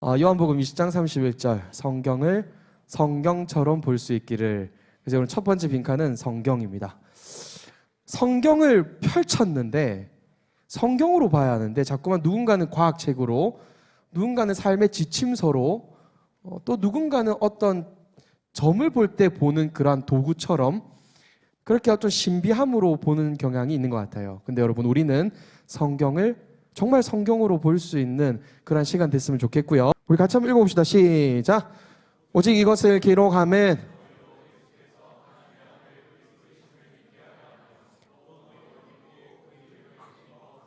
요한복음 20장 31절 성경을 성경처럼 볼 수 있기를. 그래서 오늘 첫 번째 빈칸은 성경입니다. 성경을 펼쳤는데 성경으로 봐야 하는데 자꾸만 누군가는 과학책으로, 누군가는 삶의 지침서로, 또 누군가는 어떤 점을 볼 때 보는 그러한 도구처럼 그렇게 어떤 신비함으로 보는 경향이 있는 것 같아요. 근데 여러분, 우리는 성경을 정말 성경으로 볼 수 있는 그런 시간 됐으면 좋겠고요. 우리 같이 한번 읽어봅시다. 시작. 오직 이것을 기록하면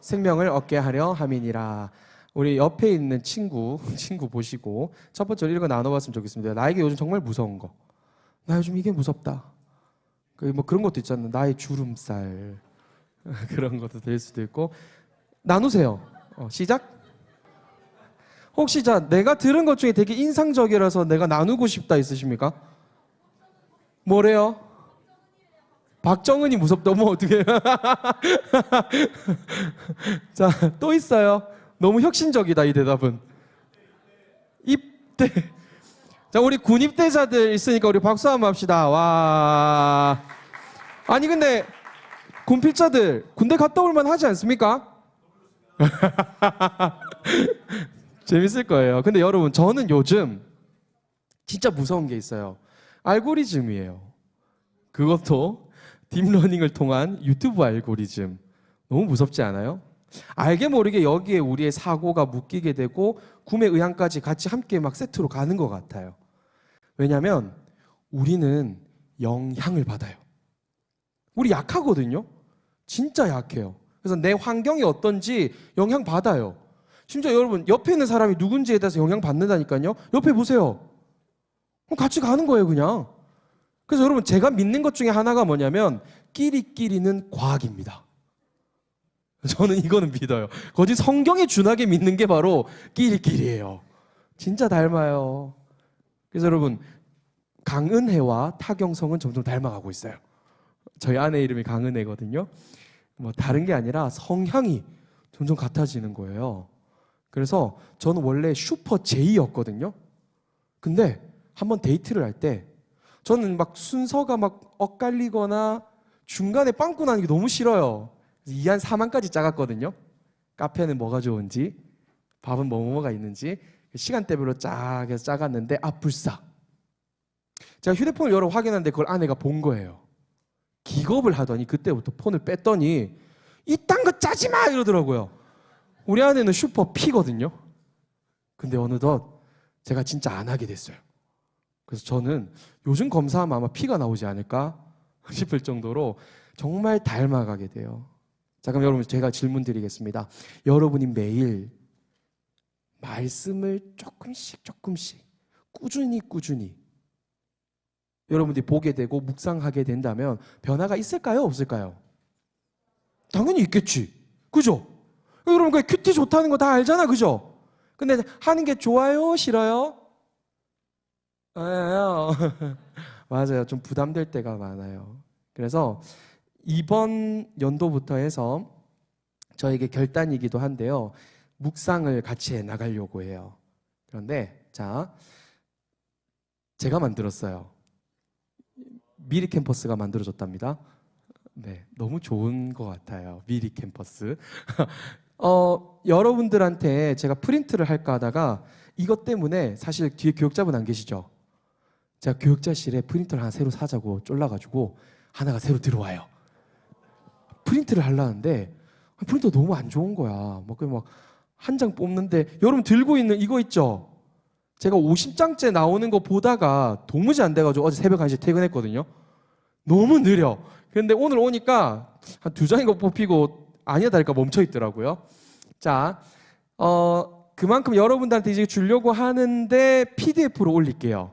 생명을 얻게 하려 함이니라. 우리 옆에 있는 친구 보시고 첫 번째로 읽어 나눠봤으면 좋겠습니다. 나에게 요즘 정말 무서운 거. 나 요즘 이게 무섭다. 뭐 그런 것도 있잖아요. 나의 주름살. 그런 것도 될 수도 있고. 나누세요. 시작. 혹시 내가 들은 것 중에 되게 인상적이라서 내가 나누고 싶다 있으십니까? 뭐래요? 박정은이 무섭다. 뭐 어떻게? 자, 또 있어요. 너무 혁신적이다 이 대답은. 입대. 자, 우리 군입대자들 있으니까 우리 박수 한번 합시다. 와. 아니 근데 군필자들 군대 갔다 올 만 하지 않습니까? 재밌을 거예요. 근데 여러분, 저는 요즘 진짜 무서운 게 있어요. 알고리즘이에요. 그것도 딥러닝을 통한 유튜브 알고리즘. 너무 무섭지 않아요? 알게 모르게 여기에 우리의 사고가 묶이게 되고 구매 의향까지 같이 함께 막 세트로 가는 것 같아요. 왜냐하면 우리는 영향을 받아요. 우리 약하거든요. 진짜 약해요. 그래서 내 환경이 어떤지 영향 받아요. 심지어 여러분, 옆에 있는 사람이 누군지에 대해서 영향 받는다니까요. 옆에 보세요. 그럼 같이 가는 거예요, 그냥. 그래서 여러분, 제가 믿는 것 중에 하나가 뭐냐면 끼리끼리는 과학입니다. 저는 이거는 믿어요. 거짓 성경에 준하게 믿는 게 바로 끼리끼리예요. 진짜 닮아요. 그래서 여러분, 강은혜와 타경성은 점점 닮아가고 있어요. 저희 아내 이름이 강은혜거든요. 뭐 다른 게 아니라 성향이 점점 같아지는 거예요. 그래서 저는 원래 슈퍼 J였거든요. 근데 한번 데이트를 할 때 저는 막 순서가 막 엇갈리거나 중간에 빵꾸 나는 게 너무 싫어요. 2한 4만까지 짜갔거든요. 카페는 뭐가 좋은지, 밥은 뭐가 있는지 시간대별로 쫙 해서 짜갔는데 불싸. 제가 휴대폰을 열어 확인하는데 그걸 아내가 본 거예요. 기겁을 하더니 그때부터 폰을 뺐더니 이딴 거 짜지 마 이러더라고요. 우리 아내는 슈퍼 P거든요. 근데 어느덧 제가 진짜 안 하게 됐어요. 그래서 저는 요즘 검사하면 아마 P가 나오지 않을까 싶을 정도로 정말 닮아가게 돼요. 자, 그럼 여러분, 제가 질문 드리겠습니다. 여러분이 매일 말씀을 조금씩 꾸준히 여러분들이 보게 되고 묵상하게 된다면 변화가 있을까요? 없을까요? 당연히 있겠지. 그죠? 여러분, 그 큐티 좋다는 거 다 알잖아. 그죠? 근데 하는 게 좋아요? 싫어요? 맞아요. 좀 부담될 때가 많아요. 그래서 이번 연도부터 해서 저에게 결단이기도 한데요. 묵상을 같이 해 나가려고 해요. 그런데 제가 만들었어요. 미리 캠퍼스가 만들어졌답니다. 네, 너무 좋은 것 같아요. 미리 캠퍼스. 여러분들한테 제가 프린트를 할까 하다가 이것 때문에 사실 뒤에 교육자분 안 계시죠? 제가 교육자실에 프린터를 하나 새로 사자고 쫄라가지고 하나가 새로 들어와요. 프린트를 하려는데 프린터 너무 안 좋은 거야. 막 한 장 뽑는데 여러분 들고 있는 이거 있죠? 제가 50장째 나오는 거 보다가 도무지 안 돼가지고 어제 새벽 1시에 퇴근했거든요. 너무 느려. 그런데 오늘 오니까 한 2장인가 뽑히고 아니야 다를까 멈춰 있더라고요. 자, 그만큼 여러분들한테 이제 주려고 하는데 PDF로 올릴게요.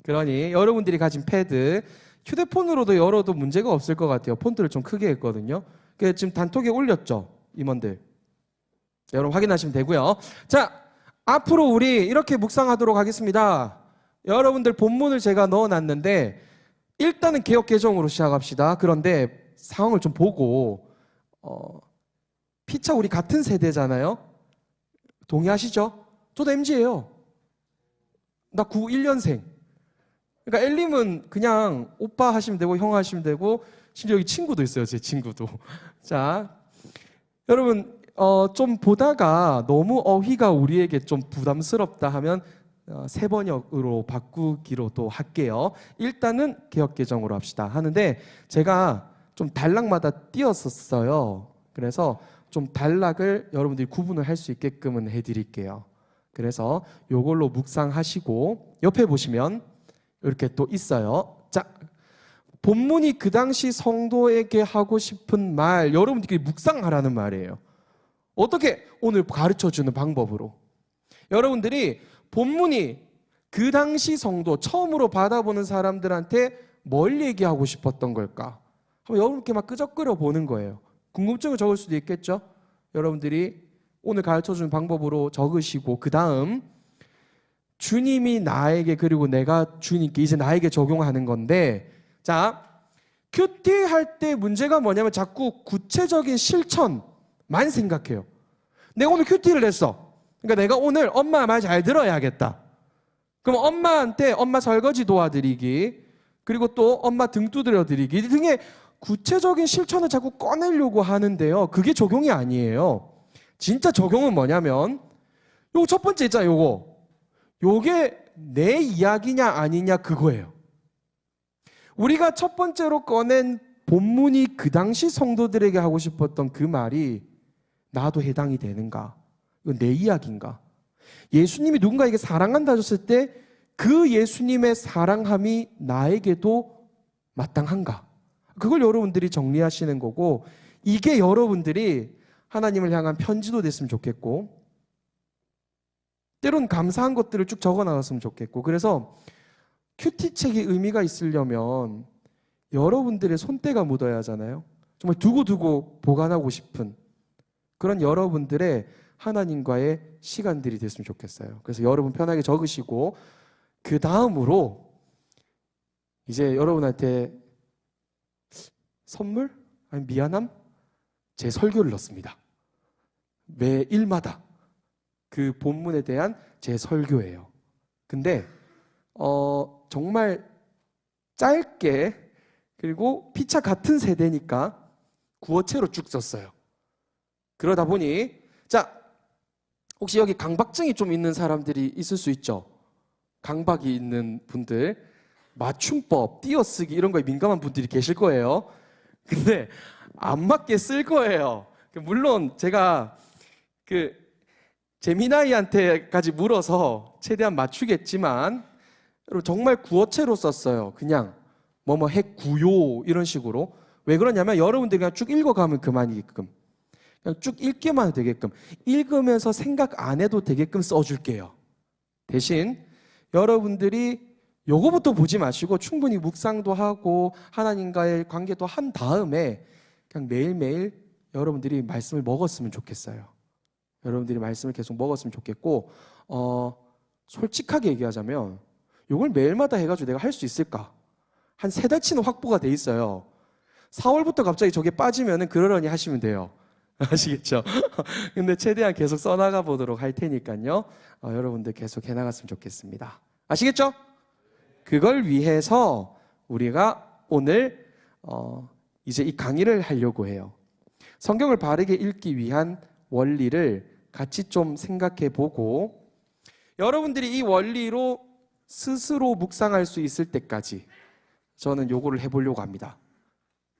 그러니 여러분들이 가진 패드, 휴대폰으로도 열어도 문제가 없을 것 같아요. 폰트를 좀 크게 했거든요. 그래서 지금 단톡에 올렸죠, 임원들. 여러분 확인하시면 되고요. 자, 앞으로 우리 이렇게 묵상하도록 하겠습니다. 여러분들 본문을 제가 넣어놨는데 일단은 개역 개정으로 시작합시다. 그런데 상황을 좀 보고 피차 우리 같은 세대잖아요. 동의하시죠? 저도 MZ예요. 나 91년생. 그러니까 엘림은 그냥 오빠 하시면 되고 형 하시면 되고 심지어 여기 친구도 있어요. 제 친구도. 자, 여러분 좀 보다가 너무 어휘가 우리에게 좀 부담스럽다 하면 새 번역으로 바꾸기로 또 할게요. 일단은 개역개정으로 합시다 하는데 제가 좀 단락마다 띄었었어요. 그래서 좀 단락을 여러분들이 구분을 할 수 있게끔은 해드릴게요. 그래서 요걸로 묵상하시고 옆에 보시면 이렇게 또 있어요. 자, 본문이 그 당시 성도에게 하고 싶은 말, 여러분들끼리 묵상하라는 말이에요. 어떻게? 오늘 가르쳐주는 방법으로. 여러분들이 본문이 그 당시 성도, 처음으로 받아보는 사람들한테 뭘 얘기하고 싶었던 걸까? 한번 여러분께 막 끄적거려 보는 거예요. 궁금증을 적을 수도 있겠죠? 여러분들이 오늘 가르쳐주는 방법으로 적으시고 그 다음 주님이 나에게 그리고 내가 주님께 이제 나에게 적용하는 건데, 자, 큐티 할 때 문제가 뭐냐면 자꾸 구체적인 실천만 생각해요. 내가 오늘 큐티를 했어. 그러니까 내가 오늘 엄마 말 잘 들어야겠다. 그럼 엄마한테 엄마 설거지 도와드리기, 그리고 또 엄마 등 두드려 드리기 등의 구체적인 실천을 자꾸 꺼내려고 하는데요. 그게 적용이 아니에요. 진짜 적용은 뭐냐면 요거 첫 번째 있잖아요. 요게 내 이야기냐 아니냐 그거예요. 우리가 첫 번째로 꺼낸 본문이 그 당시 성도들에게 하고 싶었던 그 말이 나도 해당이 되는가? 이건 내 이야기인가? 예수님이 누군가에게 사랑한다 하셨을 때 그 예수님의 사랑함이 나에게도 마땅한가? 그걸 여러분들이 정리하시는 거고, 이게 여러분들이 하나님을 향한 편지도 됐으면 좋겠고, 때론 감사한 것들을 쭉 적어 나갔으면 좋겠고, 그래서 큐티책이 의미가 있으려면 여러분들의 손때가 묻어야 하잖아요. 정말 두고두고 보관하고 싶은 그런 여러분들의 하나님과의 시간들이 됐으면 좋겠어요. 그래서 여러분 편하게 적으시고 그 다음으로 이제 여러분한테 선물? 아니 미안함? 제 설교를 넣습니다. 매 일마다 그 본문에 대한 제 설교예요. 근데 정말 짧게, 그리고 피차 같은 세대니까 구어체로 쭉 썼어요. 그러다 보니, 자, 혹시 여기 강박증이 좀 있는 사람들이 있을 수 있죠? 강박이 있는 분들, 맞춤법, 띄어쓰기 이런 거에 민감한 분들이 계실 거예요. 근데 안 맞게 쓸 거예요. 물론 제가 그 제미나이한테까지 물어서 최대한 맞추겠지만 정말 구어체로 썼어요. 그냥 뭐뭐 핵구요 이런 식으로. 왜 그러냐면 여러분들이 그냥 쭉 읽어가면 그만이게끔, 그냥 쭉 읽기만 해도 되게끔, 읽으면서 생각 안 해도 되게끔 써줄게요. 대신 여러분들이 요거부터 보지 마시고 충분히 묵상도 하고 하나님과의 관계도 한 다음에 그냥 매일매일 여러분들이 말씀을 먹었으면 좋겠어요. 여러분들이 말씀을 계속 먹었으면 좋겠고, 솔직하게 얘기하자면 요걸 매일마다 해가지고 내가 할 수 있을까? 한 3달치는 확보가 돼 있어요. 4월부터 갑자기 저게 빠지면은 그러려니 하시면 돼요. 아시겠죠? 근데 최대한 계속 써나가 보도록 할 테니까요. 여러분들 계속 해나갔으면 좋겠습니다. 아시겠죠? 그걸 위해서 우리가 오늘 이제 이 강의를 하려고 해요. 성경을 바르게 읽기 위한 원리를 같이 좀 생각해 보고, 여러분들이 이 원리로 스스로 묵상할 수 있을 때까지 저는 요거를 해보려고 합니다.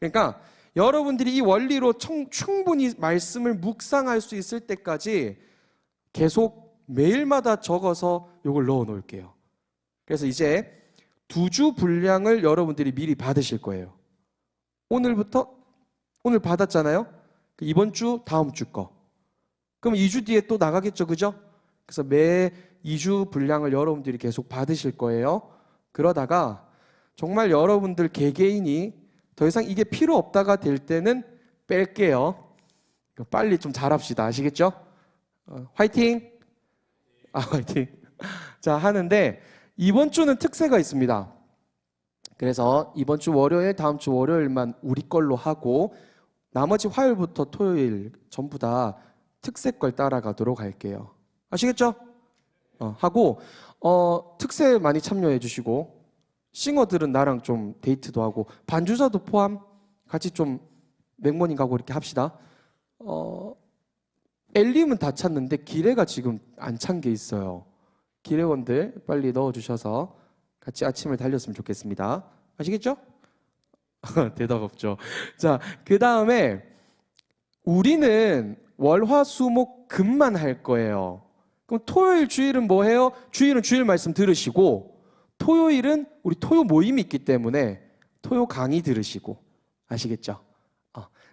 그러니까 여러분들이 이 원리로 충분히 말씀을 묵상할 수 있을 때까지 계속 매일마다 적어서 요걸 넣어 놓을게요. 그래서 이제 2주 분량을 여러분들이 미리 받으실 거예요. 오늘부터, 오늘 받았잖아요. 이번 주, 다음 주 거. 그럼 2주 뒤에 또 나가겠죠, 그죠? 그래서 매 2주 분량을 여러분들이 계속 받으실 거예요. 그러다가 정말 여러분들 개개인이 더 이상 이게 필요 없다가 될 때는 뺄게요. 빨리 좀 잘합시다. 아시겠죠? 화이팅! 화이팅! 자, 하는데 이번 주는 특세가 있습니다. 그래서 이번 주 월요일, 다음 주 월요일만 우리 걸로 하고 나머지 화요일부터 토요일 전부 다 특세 걸 따라가도록 할게요. 아시겠죠? 하고 특세 많이 참여해 주시고 싱어들은 나랑 좀 데이트도 하고 반주자도 포함 같이 좀 맥모닝 가고 이렇게 합시다. 엘림은 다 찼는데 기레가 지금 안 찬 게 있어요. 기레원들 빨리 넣어주셔서 같이 아침을 달렸으면 좋겠습니다. 아시겠죠? 대답 없죠. 자, 그 다음에 우리는 월화수목 금만 할 거예요. 그럼 토요일 주일은 뭐 해요? 주일은 주일 말씀 들으시고 토요일은 우리 토요 모임이 있기 때문에 토요 강의 들으시고 아시겠죠?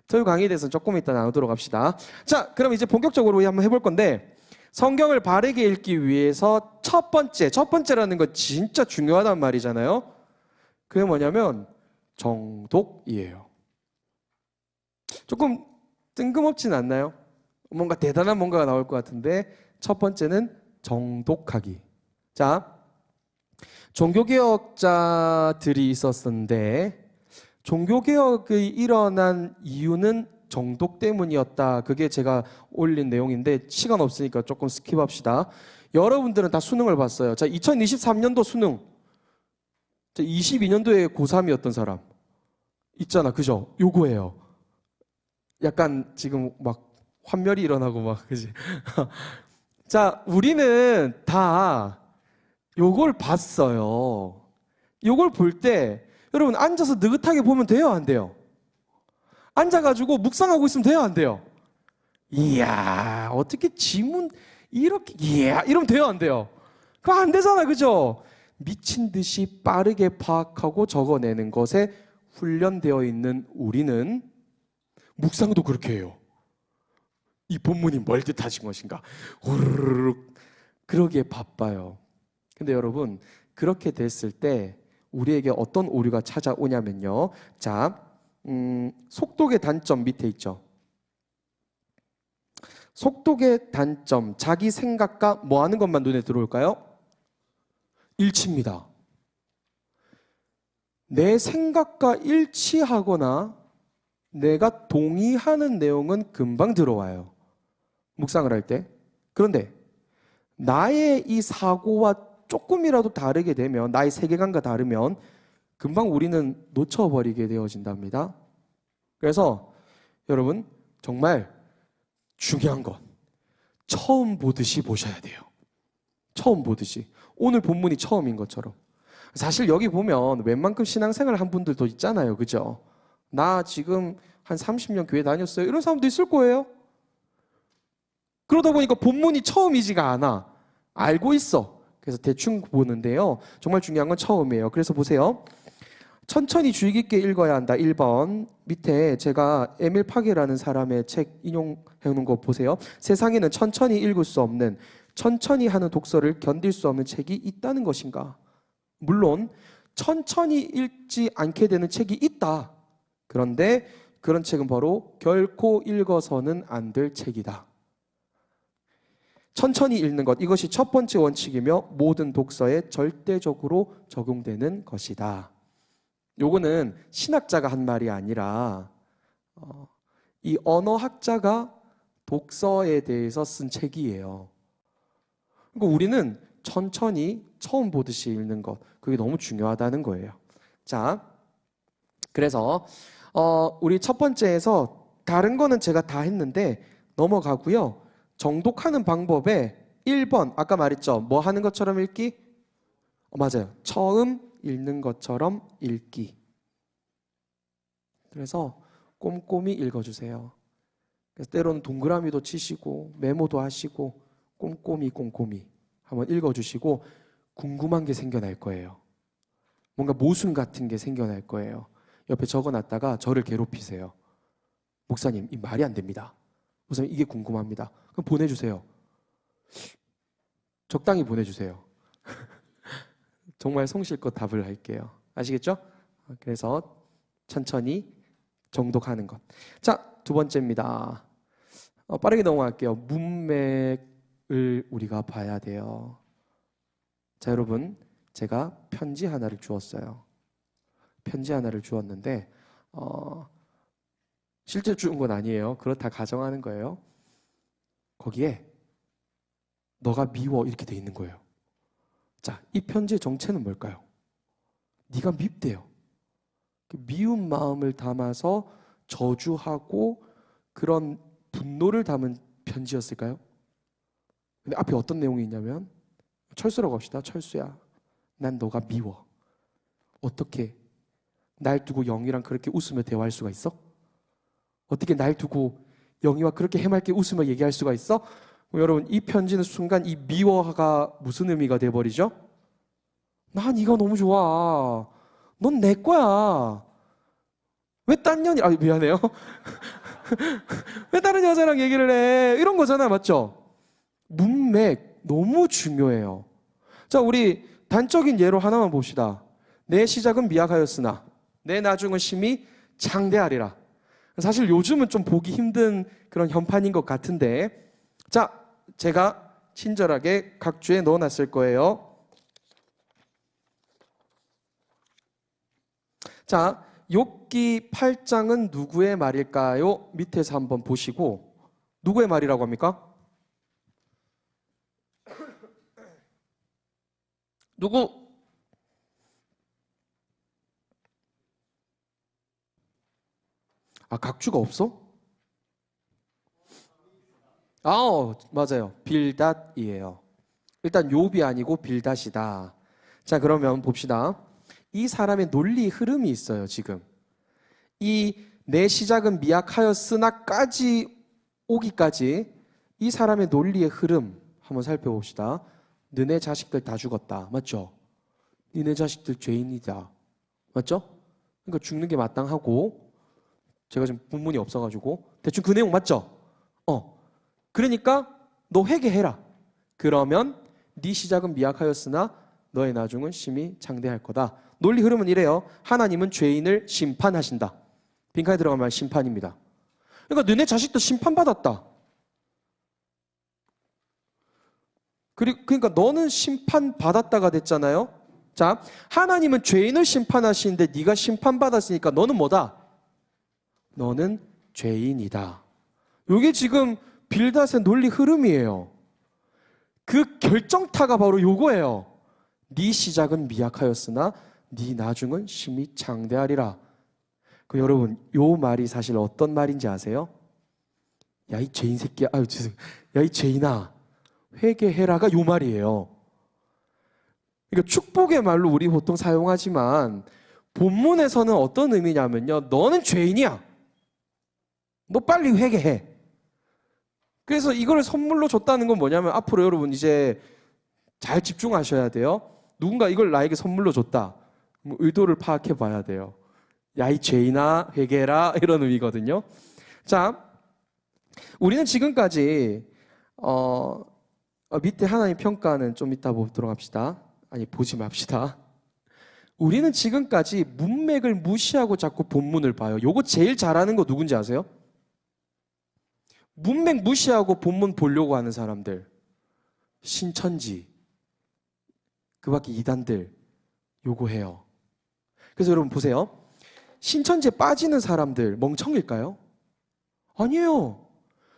토요 강의에 대해서 조금 이따 나누도록 합시다. 자, 그럼 이제 본격적으로 한번 해볼 건데 성경을 바르게 읽기 위해서 첫 번째라는 건 진짜 중요하단 말이잖아요. 그게 뭐냐면 정독이에요. 조금 뜬금없진 않나요? 뭔가 대단한 뭔가가 나올 것 같은데 첫 번째는 정독하기. 자, 종교개혁자들이 있었는데 종교개혁이 일어난 이유는 정독 때문이었다. 그게 제가 올린 내용인데 시간 없으니까 조금 스킵합시다. 여러분들은 다 수능을 봤어요. 자, 2023년도 수능. 자, 22년도에 고3이었던 사람 있잖아, 그죠? 요거예요. 약간 지금 막 환멸이 일어나고 막 그지? 자, 우리는 다 요걸 봤어요. 요걸 볼 때 여러분 앉아서 느긋하게 보면 돼요, 안 돼요? 앉아가지고 묵상하고 있으면 돼요, 안 돼요? 이야, 어떻게 지문 이렇게 이야 이러면 돼요, 안 돼요? 그거 안 되잖아, 그죠? 미친 듯이 빠르게 파악하고 적어내는 것에 훈련되어 있는 우리는 묵상도 그렇게 해요. 이 본문이 뭘 뜻하신 것인가? 후루룩 그러기에 바빠요. 근데 여러분 그렇게 됐을 때 우리에게 어떤 오류가 찾아오냐면요. 자, 속독의 단점 밑에 있죠. 속독의 단점, 자기 생각과 뭐 하는 것만 눈에 들어올까요? 일치입니다. 내 생각과 일치하거나 내가 동의하는 내용은 금방 들어와요. 묵상을 할 때. 그런데 나의 이 사고와 조금이라도 다르게 되면, 나의 세계관과 다르면 금방 우리는 놓쳐버리게 되어진답니다. 그래서 여러분 정말 중요한 건 처음 보듯이 보셔야 돼요. 처음 보듯이. 오늘 본문이 처음인 것처럼. 사실 여기 보면 웬만큼 신앙생활 한 분들도 있잖아요. 그죠? 나 지금 한 30년 교회 다녔어요. 이런 사람도 있을 거예요. 그러다 보니까 본문이 처음이지가 않아. 알고 있어. 그래서 대충 보는데요. 정말 중요한 건 처음이에요. 그래서 보세요. 천천히 주의 깊게 읽어야 한다. 1번 밑에 제가 에밀 파게라는 사람의 책 인용해 놓은 거 보세요. 세상에는 천천히 읽을 수 없는, 천천히 하는 독서를 견딜 수 없는 책이 있다는 것인가? 물론 천천히 읽지 않게 되는 책이 있다. 그런데 그런 책은 바로 결코 읽어서는 안 될 책이다. 천천히 읽는 것, 이것이 첫 번째 원칙이며 모든 독서에 절대적으로 적용되는 것이다. 요거는 신학자가 한 말이 아니라 이 언어학자가 독서에 대해서 쓴 책이에요. 그러니까 우리는 천천히 처음 보듯이 읽는 것, 그게 너무 중요하다는 거예요. 자, 그래서 우리 첫 번째에서 다른 거는 제가 다 했는데 넘어가고요. 정독하는 방법에 1번 아까 말했죠. 뭐 하는 것처럼 읽기? 맞아요. 처음 읽는 것처럼 읽기. 그래서 꼼꼼히 읽어주세요. 그래서 때로는 동그라미도 치시고 메모도 하시고 꼼꼼히 한번 읽어주시고 궁금한 게 생겨날 거예요. 뭔가 모순 같은 게 생겨날 거예요. 옆에 적어놨다가 저를 괴롭히세요. 목사님, 이 말이 안 됩니다. 목사님, 이게 궁금합니다. 그럼 보내주세요. 적당히 보내주세요. 정말 성실껏 답을 할게요. 아시겠죠? 그래서 천천히 정독하는 것. 자, 두 번째입니다. 빠르게 넘어갈게요. 문맥을 우리가 봐야 돼요. 자, 여러분, 제가 편지 하나를 주었어요. 편지 하나를 주었는데 실제 주는 건 아니에요. 그렇다 가정하는 거예요. 거기에 너가 미워 이렇게 돼 있는 거예요. 자, 이 편지의 정체는 뭘까요? 네가 밉대요. 미운 마음을 담아서 저주하고 그런 분노를 담은 편지였을까요? 근데 앞에 어떤 내용이 있냐면 철수라고 합시다. 철수야, 난 너가 미워. 어떻게 날 두고 영희랑 그렇게 웃으며 대화할 수가 있어? 어떻게 날 두고 영희와 그렇게 해맑게 웃으며 얘기할 수가 있어? 여러분, 이 편지는 순간 이 미워가 무슨 의미가 돼버리죠? 난 네가 너무 좋아. 넌 내 거야. 왜 딴 년이 미안해요. 왜 다른 여자랑 얘기를 해? 이런 거잖아, 맞죠? 문맥 너무 중요해요. 자, 우리 단적인 예로 하나만 봅시다. 내 시작은 미약하였으나 내 나중은 심히 장대하리라. 사실 요즘은 좀 보기 힘든 그런 현판인 것 같은데, 자, 제가 친절하게 각주에 넣어놨을 거예요. 자, 욥기 8장은 누구의 말일까요? 밑에서 한번 보시고, 누구의 말이라고 합니까? 누구? 각주가 없어? 맞아요. 빌닷이에요. 일단 욥이 아니고 빌닷이다. 자, 그러면 봅시다. 이 사람의 논리 흐름이 있어요, 지금. 이 내 시작은 미약하였으나까지 오기까지 이 사람의 논리의 흐름 한번 살펴봅시다. 너네 자식들 다 죽었다. 맞죠? 너네 자식들 죄인이다. 맞죠? 그러니까 죽는 게 마땅하고, 제가 지금 본문이 없어가지고 대충 그 내용 맞죠? 그러니까 너 회개해라. 그러면 네 시작은 미약하였으나 너의 나중은 심히 장대할 거다. 논리 흐름은 이래요. 하나님은 죄인을 심판하신다. 빈칸에 들어간 말 심판입니다. 그러니까 너네 자식도 심판받았다. 그러니까 너는 심판받았다가 됐잖아요. 자, 하나님은 죄인을 심판하시는데 네가 심판받았으니까 너는 뭐다? 너는 죄인이다. 이게 지금 빌닷의 논리 흐름이에요. 그 결정타가 바로 요거예요. 네 시작은 미약하였으나 네 나중은 심히 장대하리라. 여러분, 요 말이 사실 어떤 말인지 아세요? 야, 이 죄인 새끼야. 야, 이 죄인아, 회개해라가 요 말이에요. 그러니까 축복의 말로 우리 보통 사용하지만 본문에서는 어떤 의미냐면요, 너는 죄인이야. 너 빨리 회개해. 그래서 이걸 선물로 줬다는 건 뭐냐면, 앞으로 여러분 이제 잘 집중하셔야 돼요. 누군가 이걸 나에게 선물로 줬다. 의도를 파악해 봐야 돼요. 야, 이 죄인아, 회개해라, 이런 의미거든요. 자, 우리는 지금까지 밑에 하나님 평가는 좀 이따 보도록 합시다. 보지 맙시다. 우리는 지금까지 문맥을 무시하고 자꾸 본문을 봐요. 요거 제일 잘하는 거 누군지 아세요? 문맥 무시하고 본문 보려고 하는 사람들. 신천지, 그 밖에 이단들, 요거 해요. 그래서 여러분 보세요. 신천지에 빠지는 사람들 멍청일까요? 아니에요.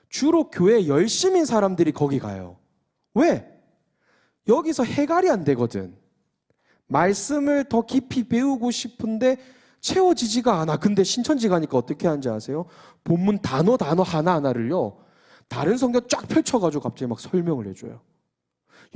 주로 교회 열심인 사람들이 거기 가요. 왜? 여기서 해갈이 안 되거든. 말씀을 더 깊이 배우고 싶은데 채워지지가 않아. 근데 신천지 가니까 어떻게 하는지 아세요? 본문 단어 하나하나를요, 다른 성경 쫙 펼쳐가지고 갑자기 막 설명을 해줘요.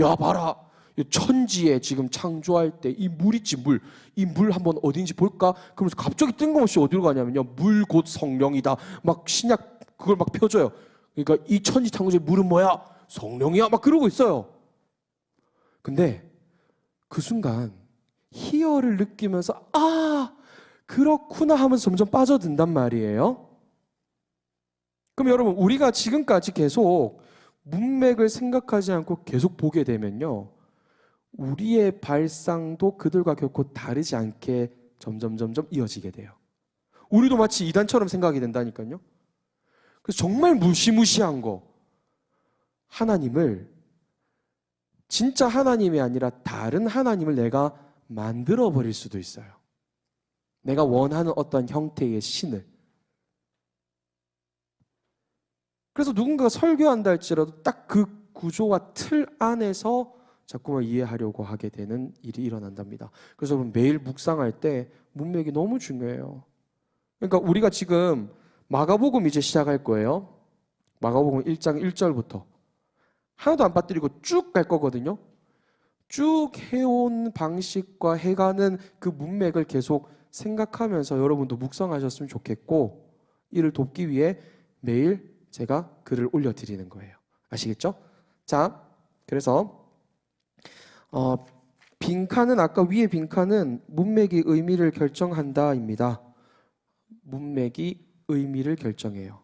야, 봐라. 천지에 지금 창조할 때 이 물 있지, 물. 이 물 한번 어딘지 볼까? 그러면서 갑자기 뜬금없이 어디로 가냐면요, 물 곧 성령이다. 막 신약 그걸 막 펴줘요. 그러니까 이 천지 창조의 물은 뭐야? 성령이야. 막 그러고 있어요. 근데 그 순간 희열을 느끼면서 그렇구나 하면서 점점 빠져든단 말이에요. 그럼 여러분, 우리가 지금까지 계속 문맥을 생각하지 않고 계속 보게 되면요, 우리의 발상도 그들과 결코 다르지 않게 점점 이어지게 돼요. 우리도 마치 이단처럼 생각이 된다니까요. 그래서 정말 무시무시한 거, 하나님을, 진짜 하나님이 아니라 다른 하나님을 내가 만들어 버릴 수도 있어요. 내가 원하는 어떤 형태의 신을. 그래서 누군가가 설교한다 할지라도 딱 그 구조와 틀 안에서 자꾸만 이해하려고 하게 되는 일이 일어난답니다. 그래서 여러분 매일 묵상할 때 문맥이 너무 중요해요. 그러니까 우리가 지금 마가복음 이제 시작할 거예요. 마가복음 1장 1절부터 하나도 안 빠뜨리고 쭉 갈 거거든요. 쭉 해온 방식과 해가는 그 문맥을 계속 생각하면서 여러분도 묵상하셨으면 좋겠고, 이를 돕기 위해 매일 제가 글을 올려드리는 거예요. 아시겠죠? 자, 그래서 빈칸은 아까 위에 빈칸은 문맥이 의미를 결정한다입니다. 문맥이 의미를 결정해요.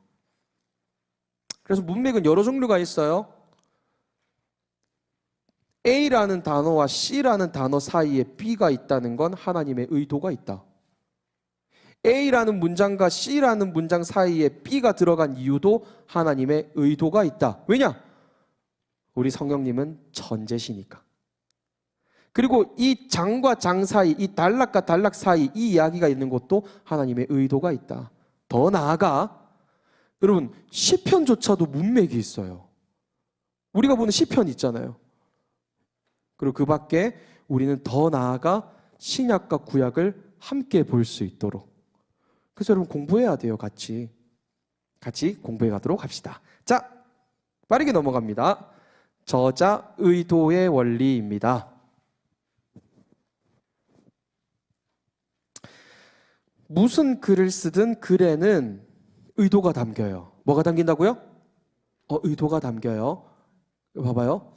그래서 문맥은 여러 종류가 있어요. A라는 단어와 C라는 단어 사이에 B가 있다는 건 하나님의 의도가 있다. A라는 문장과 C라는 문장 사이에 B가 들어간 이유도 하나님의 의도가 있다. 왜냐? 우리 성령님은 천재시니까. 그리고 이 장과 장 사이, 이 단락과 단락 사이 이 이야기가 있는 것도 하나님의 의도가 있다. 더 나아가 여러분 시편조차도 문맥이 있어요. 우리가 보는 시편 있잖아요. 그리고 그 밖에 우리는 더 나아가 신약과 구약을 함께 볼 수 있도록. 그래서 여러분 공부해야 돼요. 같이 공부해 가도록 합시다. 자, 빠르게 넘어갑니다. 저자 의도의 원리입니다. 무슨 글을 쓰든 글에는 의도가 담겨요. 뭐가 담긴다고요? 의도가 담겨요. 봐봐요.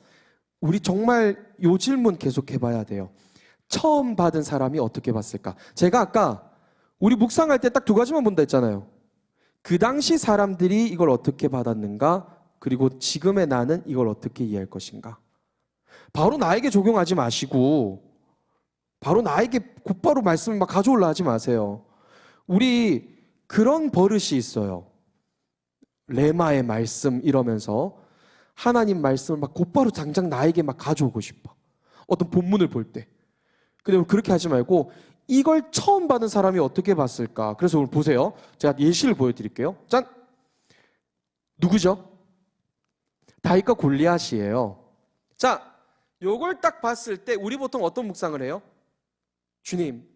우리 정말 요 질문 계속 해봐야 돼요. 처음 받은 사람이 어떻게 봤을까? 제가 아까 우리 묵상할 때 딱 두 가지만 본다 했잖아요. 그 당시 사람들이 이걸 어떻게 받았는가? 그리고 지금의 나는 이걸 어떻게 이해할 것인가? 바로 나에게 적용하지 마시고 바로 나에게 곧바로 말씀을 막 가져올라 하지 마세요. 우리 그런 버릇이 있어요. 레마의 말씀 이러면서 하나님 말씀을 막 곧바로 당장 나에게 막 가져오고 싶어. 어떤 본문을 볼 때. 근데 그렇게 하지 말고 이걸 처음 받은 사람이 어떻게 봤을까? 그래서 오늘 보세요. 제가 예시를 보여드릴게요. 짠! 누구죠? 다윗과 골리앗이에요. 자, 요걸 딱 봤을 때 우리 보통 어떤 묵상을 해요? 주님,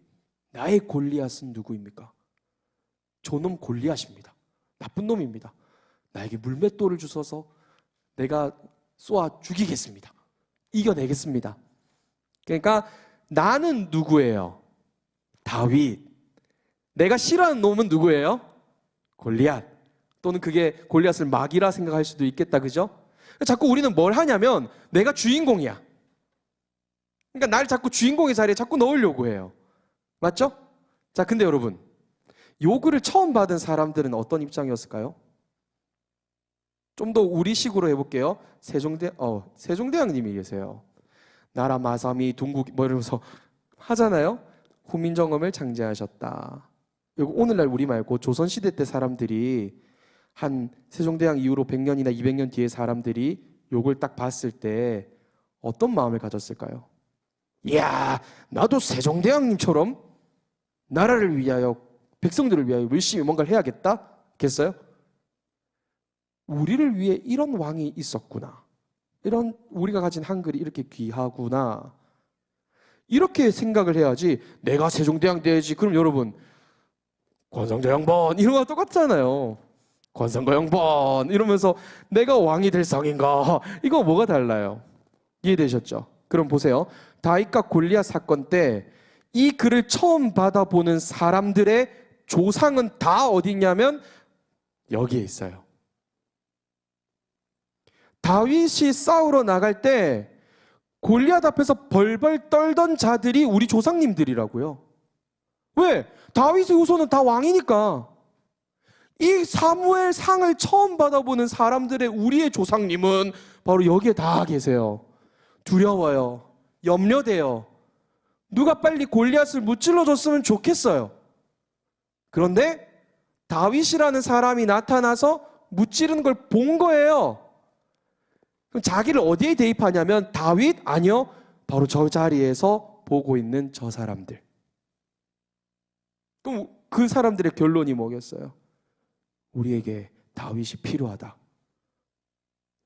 나의 골리앗은 누구입니까? 저놈 골리앗입니다. 나쁜 놈입니다. 나에게 물맷돌을 주셔서 내가 쏘아 죽이겠습니다. 이겨내겠습니다. 그러니까 나는 누구예요? 다윗. 내가 싫어하는 놈은 누구예요? 골리앗. 또는 그게 골리앗을 막이라 생각할 수도 있겠다. 그죠? 자꾸 우리는 뭘 하냐면 내가 주인공이야. 그러니까 나를 자꾸 주인공의 자리에 자꾸 넣으려고 해요. 맞죠? 자, 근데 여러분 요 글을 처음 받은 사람들은 어떤 입장이었을까요? 좀 더 우리식으로 해볼게요. 세종대왕님이 계세요. 나라 마삼이 둥국 뭐 이러면서 하잖아요. 후민정음을 창제하셨다. 이거 오늘날 우리 말고 조선시대 때 사람들이 한 세종대왕 이후로 100년이나 200년 뒤에 사람들이 요걸 딱 봤을 때 어떤 마음을 가졌을까요? 이야, 나도 세종대왕님처럼 나라를 위하여 백성들을 위하여 열심히 뭔가를 해야겠다? 겠어요? 우리를 위해 이런 왕이 있었구나. 이런 우리가 가진 한글이 이렇게 귀하구나. 이렇게 생각을 해야지 내가 세종대왕 돼야지. 그럼 여러분 권성대 양반 이런 거 똑같잖아요. 권성거 양반 이러면서 내가 왕이 될 상인가? 이거 뭐가 달라요? 이해되셨죠? 그럼 보세요. 다윗과 골리앗 사건 때 이 글을 처음 받아보는 사람들의 조상은 다 어디 있냐면 여기에 있어요. 다윗이 싸우러 나갈 때 골리앗 앞에서 벌벌 떨던 자들이 우리 조상님들이라고요. 왜? 다윗의 후손은 다 왕이니까. 이 사무엘 상을 처음 받아보는 사람들의 우리의 조상님은 바로 여기에 다 계세요. 두려워요. 염려돼요. 누가 빨리 골리앗을 무찔러줬으면 좋겠어요. 그런데 다윗이라는 사람이 나타나서 무찌르는 걸 본 거예요. 그럼 자기를 어디에 대입하냐면 다윗? 아니요. 바로 저 자리에서 보고 있는 저 사람들. 그럼 그 사람들의 결론이 뭐겠어요? 우리에게 다윗이 필요하다.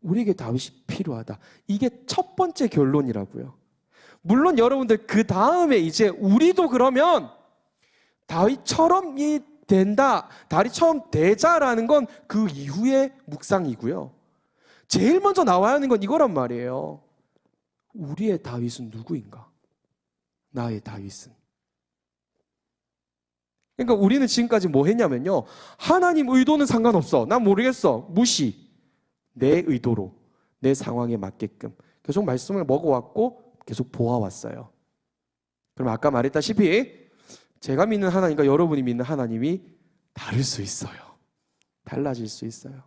우리에게 다윗이 필요하다. 이게 첫 번째 결론이라고요. 물론 여러분들 그 다음에 이제 우리도 그러면 다윗처럼이 된다, 다윗처럼 되자라는 건 그 이후의 묵상이고요. 제일 먼저 나와야 하는 건 이거란 말이에요. 우리의 다윗은 누구인가? 나의 다윗은. 그러니까 우리는 지금까지 뭐 했냐면요. 하나님 의도는 상관없어. 난 모르겠어. 무시. 내 의도로, 내 상황에 맞게끔 계속 말씀을 먹어왔고 계속 보아왔어요. 그럼 아까 말했다시피 제가 믿는 하나님과 여러분이 믿는 하나님이 다를 수 있어요. 달라질 수 있어요.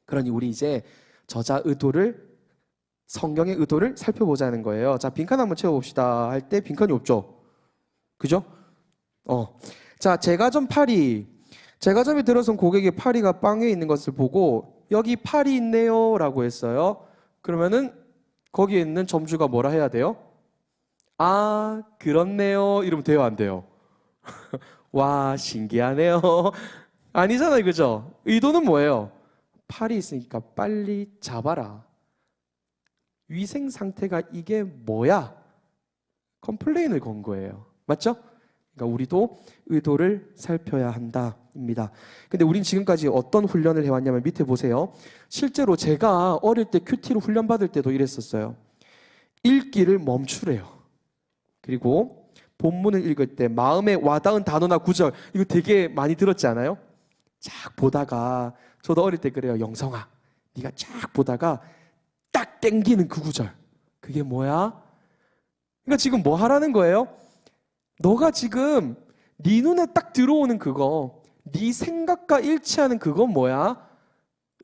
그러니 우리 이제 저자 의도를, 성경의 의도를 살펴보자는 거예요. 자, 빈칸 한번 채워봅시다 할 때 빈칸이 없죠? 그죠? 자, 제과점 파리. 제과점에 들어선 고객의 파리가 빵 위에 있는 것을 보고 여기 파리 있네요 라고 했어요. 그러면은 거기에 있는 점주가 뭐라 해야 돼요? 아, 그렇네요 이러면 돼요, 안 돼요? 와, 신기하네요. 아니잖아요, 그죠? 의도는 뭐예요? 팔이 있으니까 빨리 잡아라. 위생 상태가 이게 뭐야? 컴플레인을 건 거예요. 맞죠? 그러니까 우리도 의도를 살펴야 한다입니다. 근데 우린 지금까지 어떤 훈련을 해왔냐면 밑에 보세요. 실제로 제가 어릴 때 큐티로 훈련 받을 때도 이랬었어요. 읽기를 멈추래요. 그리고 본문을 읽을 때 마음에 와닿은 단어나 구절, 이거 되게 많이 들었지 않아요? 쫙 보다가, 저도 어릴 때 그래요. 영성아, 네가 쫙 보다가 딱 땡기는 그 구절, 그게 뭐야? 그러니까 지금 뭐 하라는 거예요? 너가 지금 네 눈에 딱 들어오는 그거, 네 생각과 일치하는 그건 뭐야?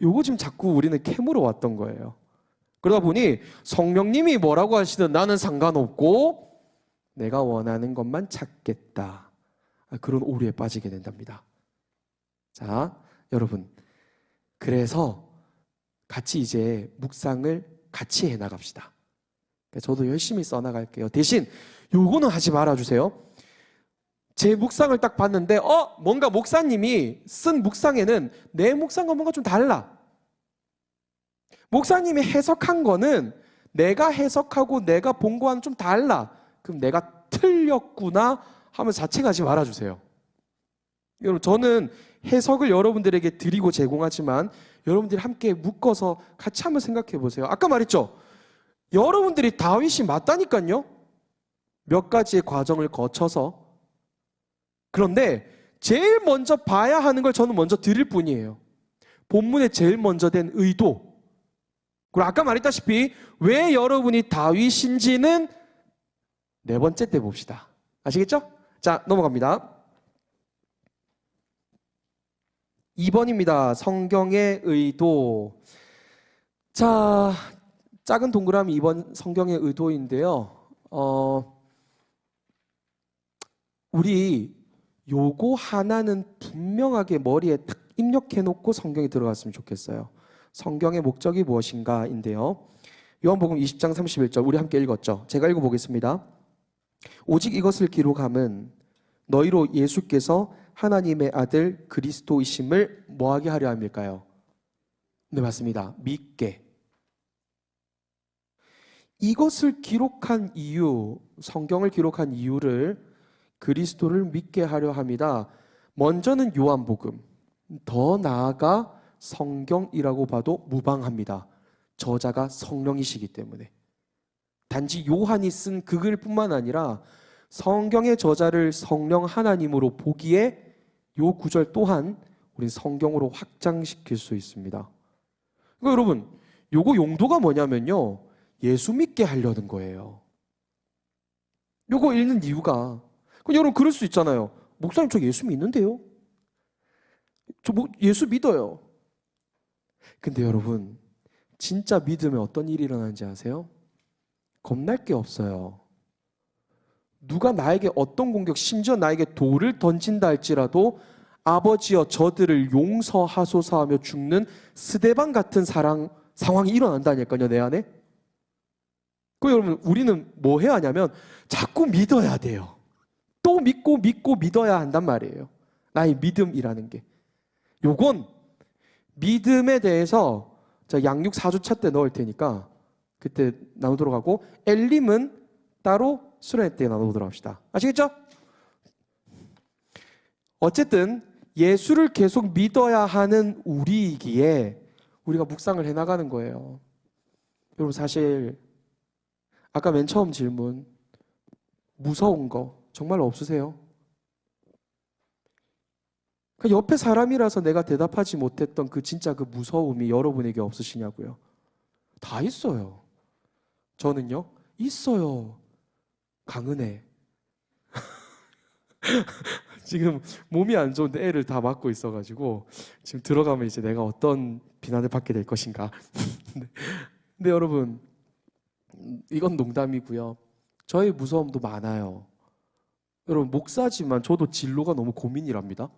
요거 지금 자꾸 우리는 캐물어 왔던 거예요. 그러다 보니 성령님이 뭐라고 하시든 나는 상관없고 내가 원하는 것만 찾겠다, 그런 오류에 빠지게 된답니다. 자, 여러분, 그래서 같이 이제 묵상을 같이 해나갑시다. 저도 열심히 써나갈게요. 대신 요거는 하지 말아주세요. 제 묵상을 딱 봤는데 뭔가 목사님이 쓴 묵상에는 내 묵상과 뭔가 좀 달라. 목사님이 해석한 거는 내가 해석하고 내가 본 거와는 좀 달라. 그럼 내가 틀렸구나 하면서 자책하지 말아주세요. 여러분, 저는 해석을 여러분들에게 드리고 제공하지만 여러분들이 함께 묶어서 같이 한번 생각해 보세요. 아까 말했죠? 여러분들이 다윗이 맞다니까요. 몇 가지의 과정을 거쳐서. 그런데 제일 먼저 봐야 하는 걸 저는 먼저 드릴 뿐이에요. 본문에 제일 먼저 된 의도. 그리고 아까 말했다시피 왜 여러분이 다윗인지는 네 번째 때 봅시다. 아시겠죠? 자, 넘어갑니다. 2번입니다. 성경의 의도. 자, 작은 동그라미 2번 성경의 의도인데요. 우리 요거 하나는 분명하게 머리에 딱 입력해 놓고 성경에 들어갔으면 좋겠어요. 성경의 목적이 무엇인가인데요. 요한복음 20장 31절 우리 함께 읽었죠. 제가 읽어보겠습니다. 오직 이것을 기록함은 너희로 예수께서 하나님의 아들 그리스도이심을 뭐하게 하려 함일까요? 네, 맞습니다. 믿게. 이것을 기록한 이유, 성경을 기록한 이유를 그리스도를 믿게 하려 합니다. 먼저는 요한복음, 더 나아가 성경이라고 봐도 무방합니다. 저자가 성령이시기 때문에. 단지 요한이 쓴 그 글뿐만 아니라 성경의 저자를 성령 하나님으로 보기에 요 구절 또한 우린 성경으로 확장시킬 수 있습니다. 그러니까 여러분, 요거 용도가 뭐냐면요, 예수 믿게 하려는 거예요. 요거 읽는 이유가, 여러분 그럴 수 있잖아요. 목사님, 저 예수 믿는데요? 저 예수 믿어요. 근데 여러분, 진짜 믿으면 어떤 일이 일어나는지 아세요? 겁날 게 없어요. 누가 나에게 어떤 공격, 심지어 나에게 돌을 던진다 할지라도 아버지여 저들을 용서하소서 하며 죽는 스데반 같은 상황이 일어난다니까요, 내 안에. 그 여러분, 우리는 뭐 해야 하냐면 자꾸 믿어야 돼요. 또 믿고 믿어야 한단 말이에요. 나의 믿음이라는 게. 요건 믿음에 대해서 자, 양육 4주차 때 넣을 테니까 그때 나누도록 하고, 엘림은 따로 수련회 때 나누도록 합시다. 아시겠죠? 어쨌든 예수를 계속 믿어야 하는 우리이기에 우리가 묵상을 해나가는 거예요. 여러분, 사실 아까 맨 처음 질문, 무서운 거 정말 없으세요? 그 옆에 사람이라서 내가 대답하지 못했던 그 진짜 그 무서움이 여러분에게 없으시냐고요? 다 있어요. 저는요, 있어요. 강은혜. 지금 몸이 안 좋은데 애를 다 맡고 있어가지고 지금 들어가면 이제 내가 어떤 비난을 받게 될 것인가. 근데 여러분, 이건 농담이고요. 저의 무서움도 많아요. 여러분, 목사지만 저도 진로가 너무 고민이랍니다.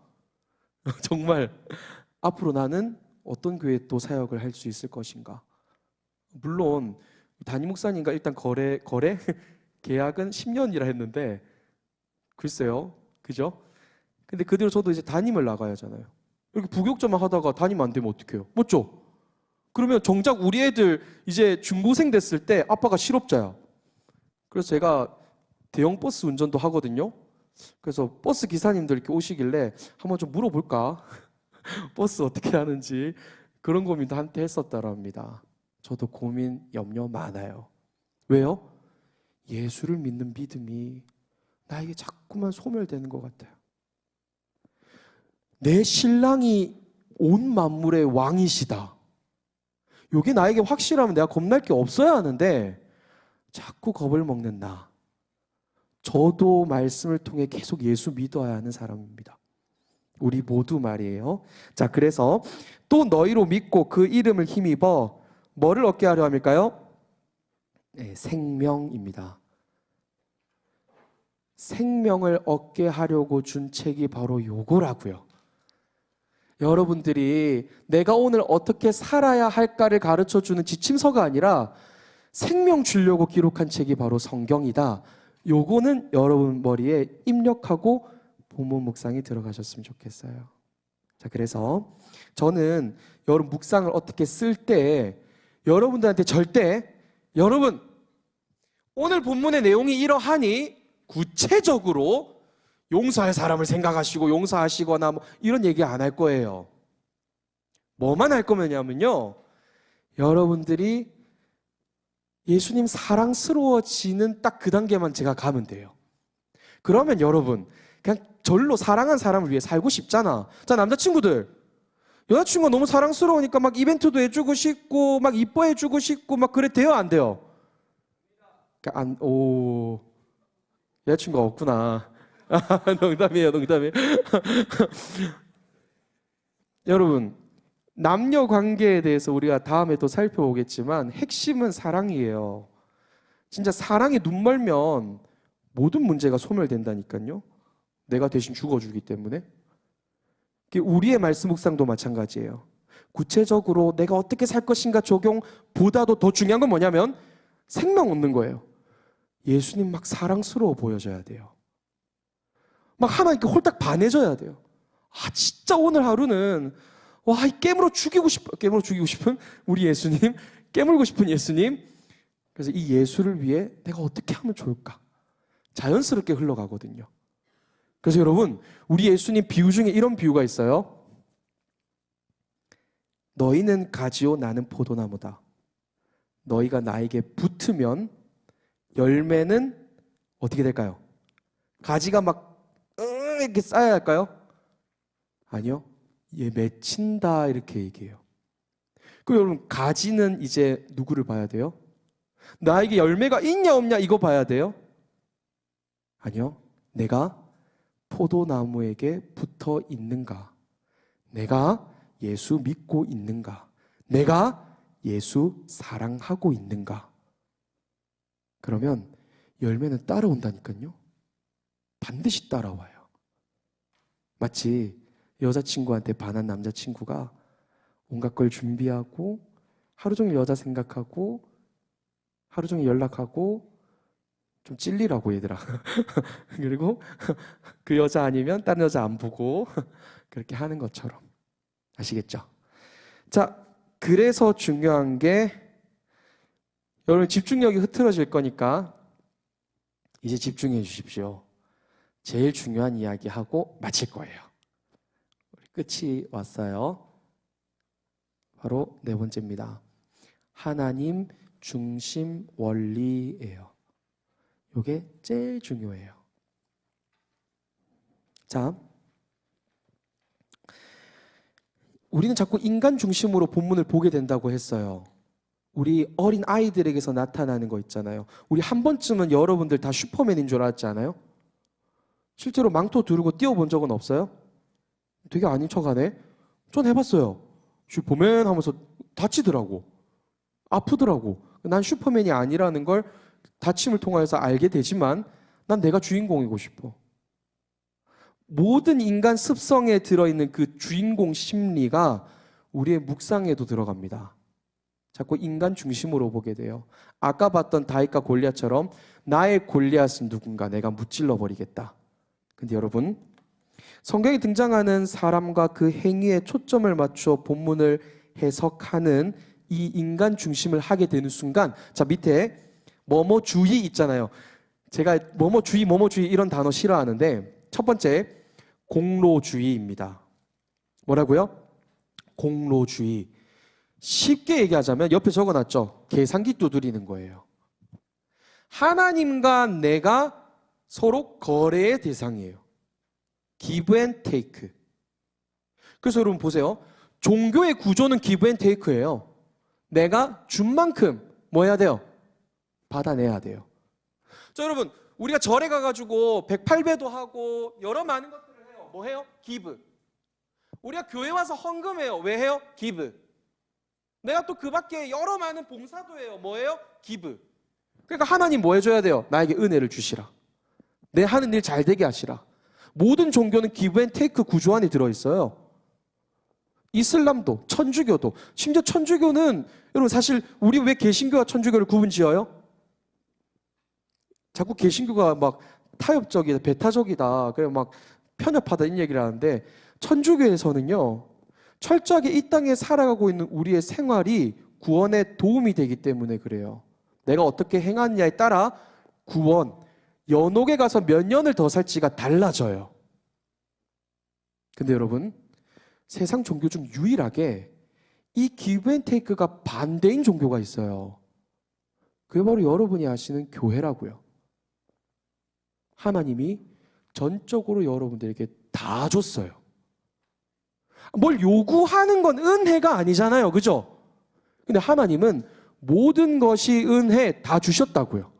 정말 앞으로 나는 어떤 교회에 또 사역을 할 수 있을 것인가. 물론 담임 목사님과 일단 거래 계약은 10년이라 했는데, 글쎄요, 그죠? 근데 그 뒤로 저도 이제 담임을 나가야 하잖아요. 이렇게 부교육자만 하다가 담임 안 되면 어떡해요? 맞죠? 그러면 정작 우리 애들 이제 중고생 됐을 때 아빠가 실업자야. 그래서 제가 대형 버스 운전도 하거든요. 그래서 버스 기사님들 이렇게 오시길래 한번 좀 물어볼까? 버스 어떻게 하는지 그런 고민도 한때 했었다랍니다. 저도 고민, 염려 많아요. 왜요? 예수를 믿는 믿음이 나에게 자꾸만 소멸되는 것 같아요. 내 신랑이 온 만물의 왕이시다. 이게 나에게 확실하면 내가 겁날 게 없어야 하는데 자꾸 겁을 먹는 나. 저도 말씀을 통해 계속 예수 믿어야 하는 사람입니다. 우리 모두 말이에요. 자, 그래서 또 너희로 믿고 그 이름을 힘입어 뭐를 얻게 하려 함일까요? 네, 생명입니다. 생명을 얻게 하려고 준 책이 바로 요거라고요. 여러분들이 내가 오늘 어떻게 살아야 할까를 가르쳐주는 지침서가 아니라 생명 주려고 기록한 책이 바로 성경이다. 요거는 여러분 머리에 입력하고 본문 묵상이 들어가셨으면 좋겠어요. 자, 그래서 저는 여러분 묵상을 어떻게 쓸 때 여러분들한테 절대 여러분 오늘 본문의 내용이 이러하니 구체적으로 용서할 사람을 생각하시고 용서하시거나 뭐 이런 얘기 안 할 거예요. 뭐만 할 거면요, 여러분들이 예수님 사랑스러워지는 딱 그 단계만 제가 가면 돼요. 그러면 여러분 그냥 절로 사랑한 사람을 위해 살고 싶잖아. 자, 남자친구들, 여자친구가 너무 사랑스러우니까 막 이벤트도 해주고 싶고 막 이뻐해주고 싶고 막 그래, 돼요 안 돼요? 여자친구가 없구나. 농담이에요, 농담이에요. 여러분, 남녀 관계에 대해서 우리가 다음에 또 살펴보겠지만 핵심은 사랑이에요. 진짜 사랑에 눈 멀면 모든 문제가 소멸된다니까요. 내가 대신 죽어주기 때문에. 우리의 말씀 묵상도 마찬가지예요. 구체적으로 내가 어떻게 살 것인가 적용보다도 더 중요한 건 뭐냐면 생명 얻는 거예요. 예수님 막 사랑스러워 보여져야 돼요. 막 하나님께 홀딱 반해져야 돼요. 아, 진짜 오늘 하루는 와, 깨물어 죽이고 싶은 우리 예수님, 깨물고 싶은 예수님. 그래서 이 예수를 위해 내가 어떻게 하면 좋을까? 자연스럽게 흘러가거든요. 그래서 여러분, 우리 예수님 비유 중에 이런 비유가 있어요. 너희는 가지요, 나는 포도나무다. 너희가 나에게 붙으면 열매는 어떻게 될까요? 가지가 막 이렇게 쌓여야 할까요? 아니요. 얘 맺힌다 이렇게 얘기해요. 그럼 여러분, 가지는 이제 누구를 봐야 돼요? 나에게 열매가 있냐 없냐 이거 봐야 돼요? 아니요. 내가 포도나무에게 붙어 있는가? 내가 예수 믿고 있는가? 내가 예수 사랑하고 있는가? 그러면 열매는 따라온다니까요. 반드시 따라와요. 마치 여자친구한테 반한 남자친구가 온갖 걸 준비하고 하루 종일 여자 생각하고 하루 종일 연락하고 좀 찔리라고 얘들아. 그리고 그 여자 아니면 다른 여자 안 보고 그렇게 하는 것처럼. 아시겠죠? 자, 그래서 중요한 게 여러분 집중력이 흐트러질 거니까 이제 집중해 주십시오. 제일 중요한 이야기 하고 마칠 거예요. 끝이 왔어요. 바로 네 번째입니다. 하나님 중심 원리예요. 이게 제일 중요해요. 자, 우리는 자꾸 인간 중심으로 본문을 보게 된다고 했어요. 우리 어린 아이들에게서 나타나는 거 있잖아요. 우리 한 번쯤은 여러분들 다 슈퍼맨인 줄 알았지 않아요? 실제로 망토 두르고 뛰어본 적은 없어요? 되게 아닌 척하네. 전 해봤어요. 슈퍼맨 하면서 다치더라고. 아프더라고. 난 슈퍼맨이 아니라는 걸 다침을 통해서 알게 되지만 난 내가 주인공이고 싶어. 모든 인간 습성에 들어있는 그 주인공 심리가 우리의 묵상에도 들어갑니다. 자꾸 인간 중심으로 보게 돼요. 아까 봤던 다윗과 골리앗처럼 나의 골리앗은 누군가 내가 무찔러 버리겠다. 근데 여러분, 성경에 등장하는 사람과 그 행위에 초점을 맞춰 본문을 해석하는 이 인간 중심을 하게 되는 순간, 자 밑에 뭐뭐주의 있잖아요. 제가 뭐뭐주의 이런 단어 싫어하는데 첫 번째 공로주의입니다. 뭐라고요? 공로주의. 쉽게 얘기하자면 옆에 적어놨죠. 계산기 두드리는 거예요. 하나님과 내가 서로 거래의 대상이에요. give and take. 그래서 여러분 보세요. 종교의 구조는 give and take예요. 내가 준 만큼 뭐 해야 돼요? 받아내야 돼요. 자, 여러분 우리가 절에 가가지고 108배도 하고 여러 많은 것들을 해요. 뭐 해요? give. 우리가 교회 와서 헌금해요. 왜 해요? give. 내가 또 그 밖에 여러 많은 봉사도 해요. 뭐예요? give. 그러니까 하나님 뭐 해줘야 돼요? 나에게 은혜를 주시라. 내 하는 일 잘 되게 하시라. 모든 종교는 give and take 구조 안에 들어있어요. 이슬람도, 천주교도, 심지어 천주교는 여러분 사실 우리 왜 개신교와 천주교를 구분지어요? 자꾸 개신교가 막 타협적이다, 배타적이다, 그래 막 편협하다 이런 얘기를 하는데 천주교에서는요 철저하게 이 땅에 살아가고 있는 우리의 생활이 구원에 도움이 되기 때문에 그래요. 내가 어떻게 행하느냐에 따라 구원, 연옥에 가서 몇 년을 더 살지가 달라져요. 근데 여러분 세상 종교 중 유일하게 이 give and take가 반대인 종교가 있어요. 그게 바로 여러분이 아시는 교회라고요. 하나님이 전적으로 여러분들에게 다 줬어요. 뭘 요구하는 건 은혜가 아니잖아요. 그죠? 근데 하나님은 모든 것이 은혜 다 주셨다고요.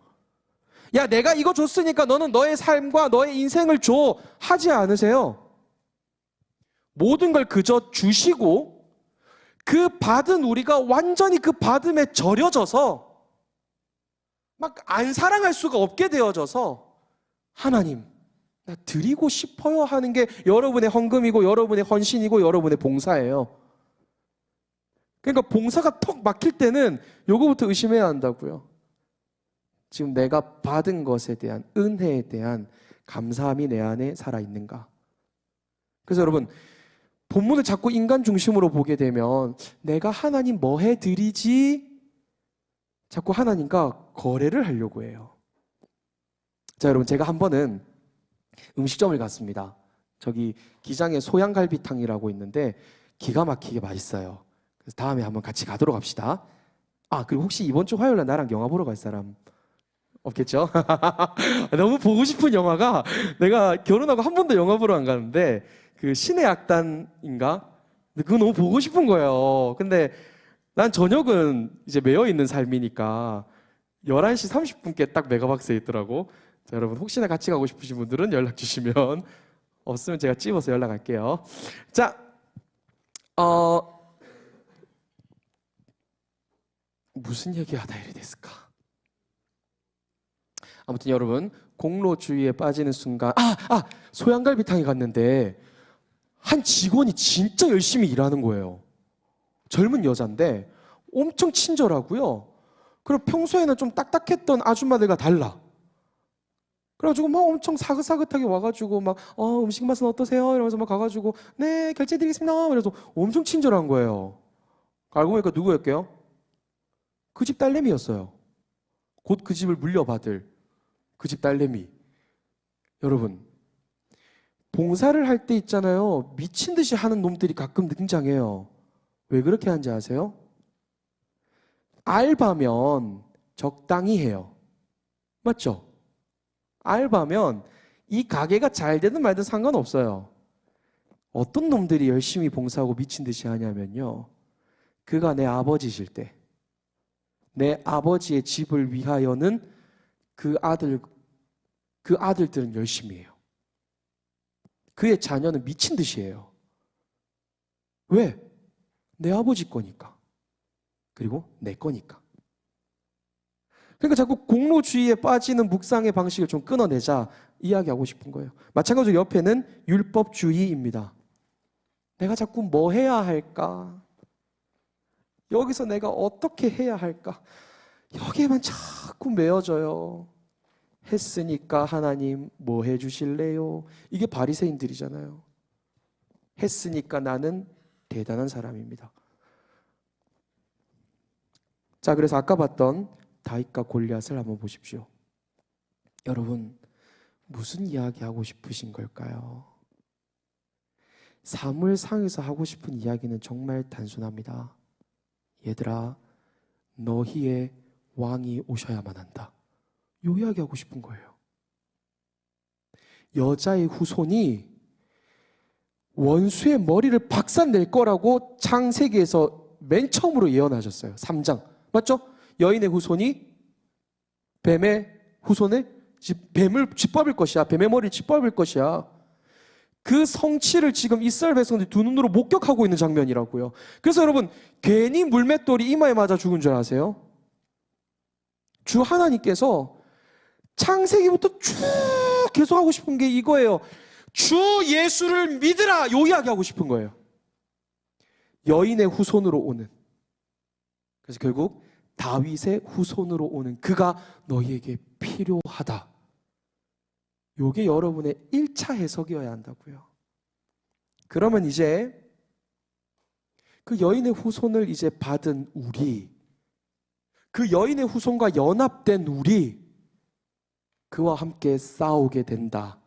야, 내가 이거 줬으니까 너는 너의 삶과 너의 인생을 줘. 하지 않으세요. 모든 걸 그저 주시고 그 받은 우리가 완전히 그 받음에 절여져서 막 안 사랑할 수가 없게 되어져서 하나님 나 드리고 싶어요 하는 게 여러분의 헌금이고 여러분의 헌신이고 여러분의 봉사예요. 그러니까 봉사가 턱 막힐 때는 요거부터 의심해야 한다고요. 지금 내가 받은 것에 대한 은혜에 대한 감사함이 내 안에 살아있는가. 그래서 여러분 본문을 자꾸 인간 중심으로 보게 되면 내가 하나님 뭐 해드리지? 자꾸 하나님과 거래를 하려고 해요. 자, 여러분 제가 한 번은 음식점을 갔습니다. 저기 기장에 소양갈비탕이라고 있는데 기가 막히게 맛있어요. 그래서 다음에 한번 같이 가도록 합시다. 아, 그리고 혹시 이번 주 화요일날 나랑 영화 보러 갈 사람 없겠죠? 너무 보고 싶은 영화가 내가 결혼하고 한 번도 영화 보러 안 가는데 그 신의 악단인가? 근데 그거 너무 보고 싶은 거예요. 근데 난 저녁은 이제 매여 있는 삶이니까 11시 30분께 딱 메가박스에 있더라고. 자, 여러분 혹시나 같이 가고 싶으신 분들은 연락 주시면 없으면 제가 찝어서 연락할게요. 자, 무슨 얘기하다 이리 됐을까? 아무튼 여러분 공로주의에 빠지는 순간 소양갈비탕에 갔는데 한 직원이 진짜 열심히 일하는 거예요. 젊은 여잔데 엄청 친절하고요. 그리고 평소에는 좀 딱딱했던 아줌마들과 달라. 그래가지고 막 엄청 사긋사긋하게 와가지고 막 음식 맛은 어떠세요? 이러면서 막 가가지고 네 결제드리겠습니다. 그래서 엄청 친절한 거예요. 알고 보니까 누구였게요? 그 집 딸내미였어요. 곧 그 집을 물려받을 그 집 딸내미. 여러분, 봉사를 할 때 있잖아요. 미친 듯이 하는 놈들이 가끔 등장해요. 왜 그렇게 하는지 아세요? 알바면 적당히 해요. 맞죠? 알바면 이 가게가 잘 되든 말든 상관없어요. 어떤 놈들이 열심히 봉사하고 미친 듯이 하냐면요. 그가 내 아버지실 때, 내 아버지의 집을 위하여는 그 아들들은 열심히 해요. 그의 자녀는 미친 듯이 해요. 왜? 내 아버지 거니까. 그리고 내 거니까. 그러니까 자꾸 공로주의에 빠지는 묵상의 방식을 좀 끊어내자 이야기하고 싶은 거예요. 마찬가지로 옆에는 율법주의입니다. 내가 자꾸 뭐 해야 할까? 여기서 내가 어떻게 해야 할까? 여기에만 자꾸 매어져요. 했으니까 하나님 뭐 해주실래요? 이게 바리새인들이잖아요. 했으니까 나는 대단한 사람입니다. 자, 그래서 아까 봤던 다윗과 골리앗을 한번 보십시오. 여러분, 무슨 이야기 하고 싶으신 걸까요? 사무엘상에서 하고 싶은 이야기는 정말 단순합니다. 얘들아, 너희의 왕이 오셔야만 한다. 요 이야기 하고 싶은 거예요. 여자의 후손이 원수의 머리를 박살낼 거라고 창세기에서 맨 처음으로 예언하셨어요. 3장. 맞죠? 여인의 후손이 뱀의 후손에 뱀을 짓밟을 것이야. 뱀의 머리를 짓밟을 것이야. 그 성취를 지금 이스라엘 백성들이 두 눈으로 목격하고 있는 장면이라고요. 그래서 여러분, 괜히 물맷돌이 이마에 맞아 죽은 줄 아세요? 주 하나님께서 창세기부터 쭉 계속 하고 싶은 게 이거예요. 주 예수를 믿으라. 요 이야기 하고 싶은 거예요. 여인의 후손으로 오는. 그래서 결국 다윗의 후손으로 오는 그가 너희에게 필요하다. 요게 여러분의 1차 해석이어야 한다고요. 그러면 이제 그 여인의 후손을 이제 받은 우리, 그 여인의 후손과 연합된 우리, 그와 함께 싸우게 된다.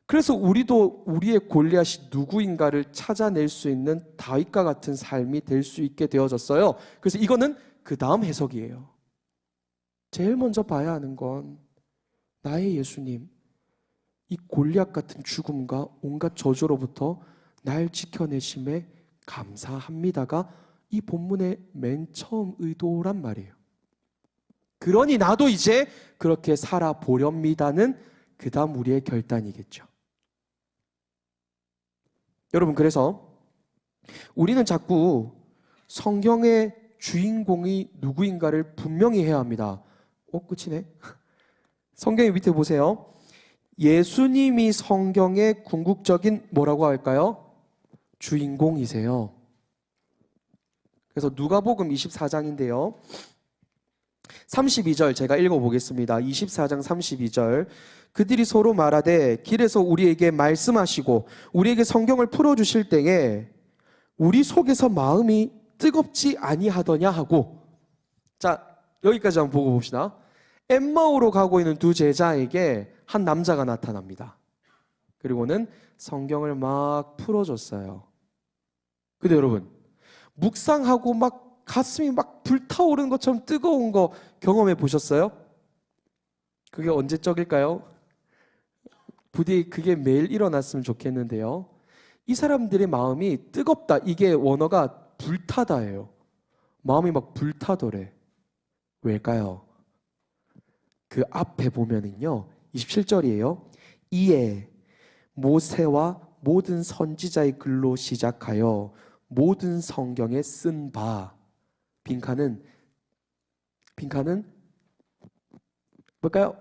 그래서 우리도 우리의 골리앗이 누구인가를 찾아낼 수 있는 다윗과 같은 삶이 될 수 있게 되어졌어요. 그래서 이거는 그 다음 해석이에요. 제일 먼저 봐야 하는 건 나의 예수님, 이 골리앗 같은 죽음과 온갖 저주로부터 날 지켜내심에 감사합니다가 이 본문의 맨 처음 의도란 말이에요. 그러니 나도 이제 그렇게 살아보렵니다는 그 다음 우리의 결단이겠죠. 여러분, 그래서 우리는 자꾸 성경의 주인공이 누구인가를 분명히 해야 합니다. 끝이네. 성경의 밑에 보세요. 예수님이 성경의 궁극적인 뭐라고 할까요? 주인공이세요. 그래서 누가복음 24장인데요. 32절 제가 읽어보겠습니다. 24장 32절. 그들이 서로 말하되 길에서 우리에게 말씀하시고 우리에게 성경을 풀어주실 때에 우리 속에서 마음이 뜨겁지 아니하더냐 하고. 자, 여기까지 한번 보고 봅시다. 엠마오로 가고 있는 두 제자에게 한 남자가 나타납니다. 그리고는 성경을 막 풀어줬어요. 근데 여러분, 묵상하고 막 가슴이 막 불타오르는 것처럼 뜨거운 거 경험해 보셨어요? 그게 언제적일까요? 부디 그게 매일 일어났으면 좋겠는데요. 이 사람들의 마음이 뜨겁다. 이게 원어가 불타다예요. 마음이 막 불타더래. 왜일까요? 그 앞에 보면은요, 27절이에요. 이에 모세와 모든 선지자의 글로 시작하여 모든 성경에 쓴 바. 빈칸은 뭘까요?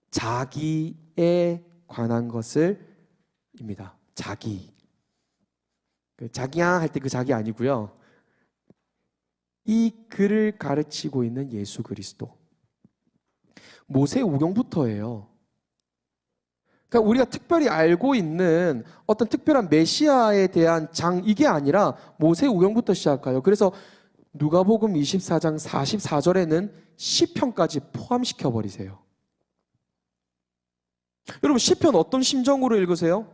자기에 관한 것을 입니다. 자기. 자기야 할 때 그 자기 아니고요. 이 글을 가르치고 있는 예수 그리스도. 모세오경부터예요. 그러니까 우리가 특별히 알고 있는 어떤 특별한 메시아에 대한 이게 아니라 모세우경부터 시작해요. 그래서 누가복음 24장 44절에는 시편까지 포함시켜 버리세요. 여러분, 시편 어떤 심정으로 읽으세요?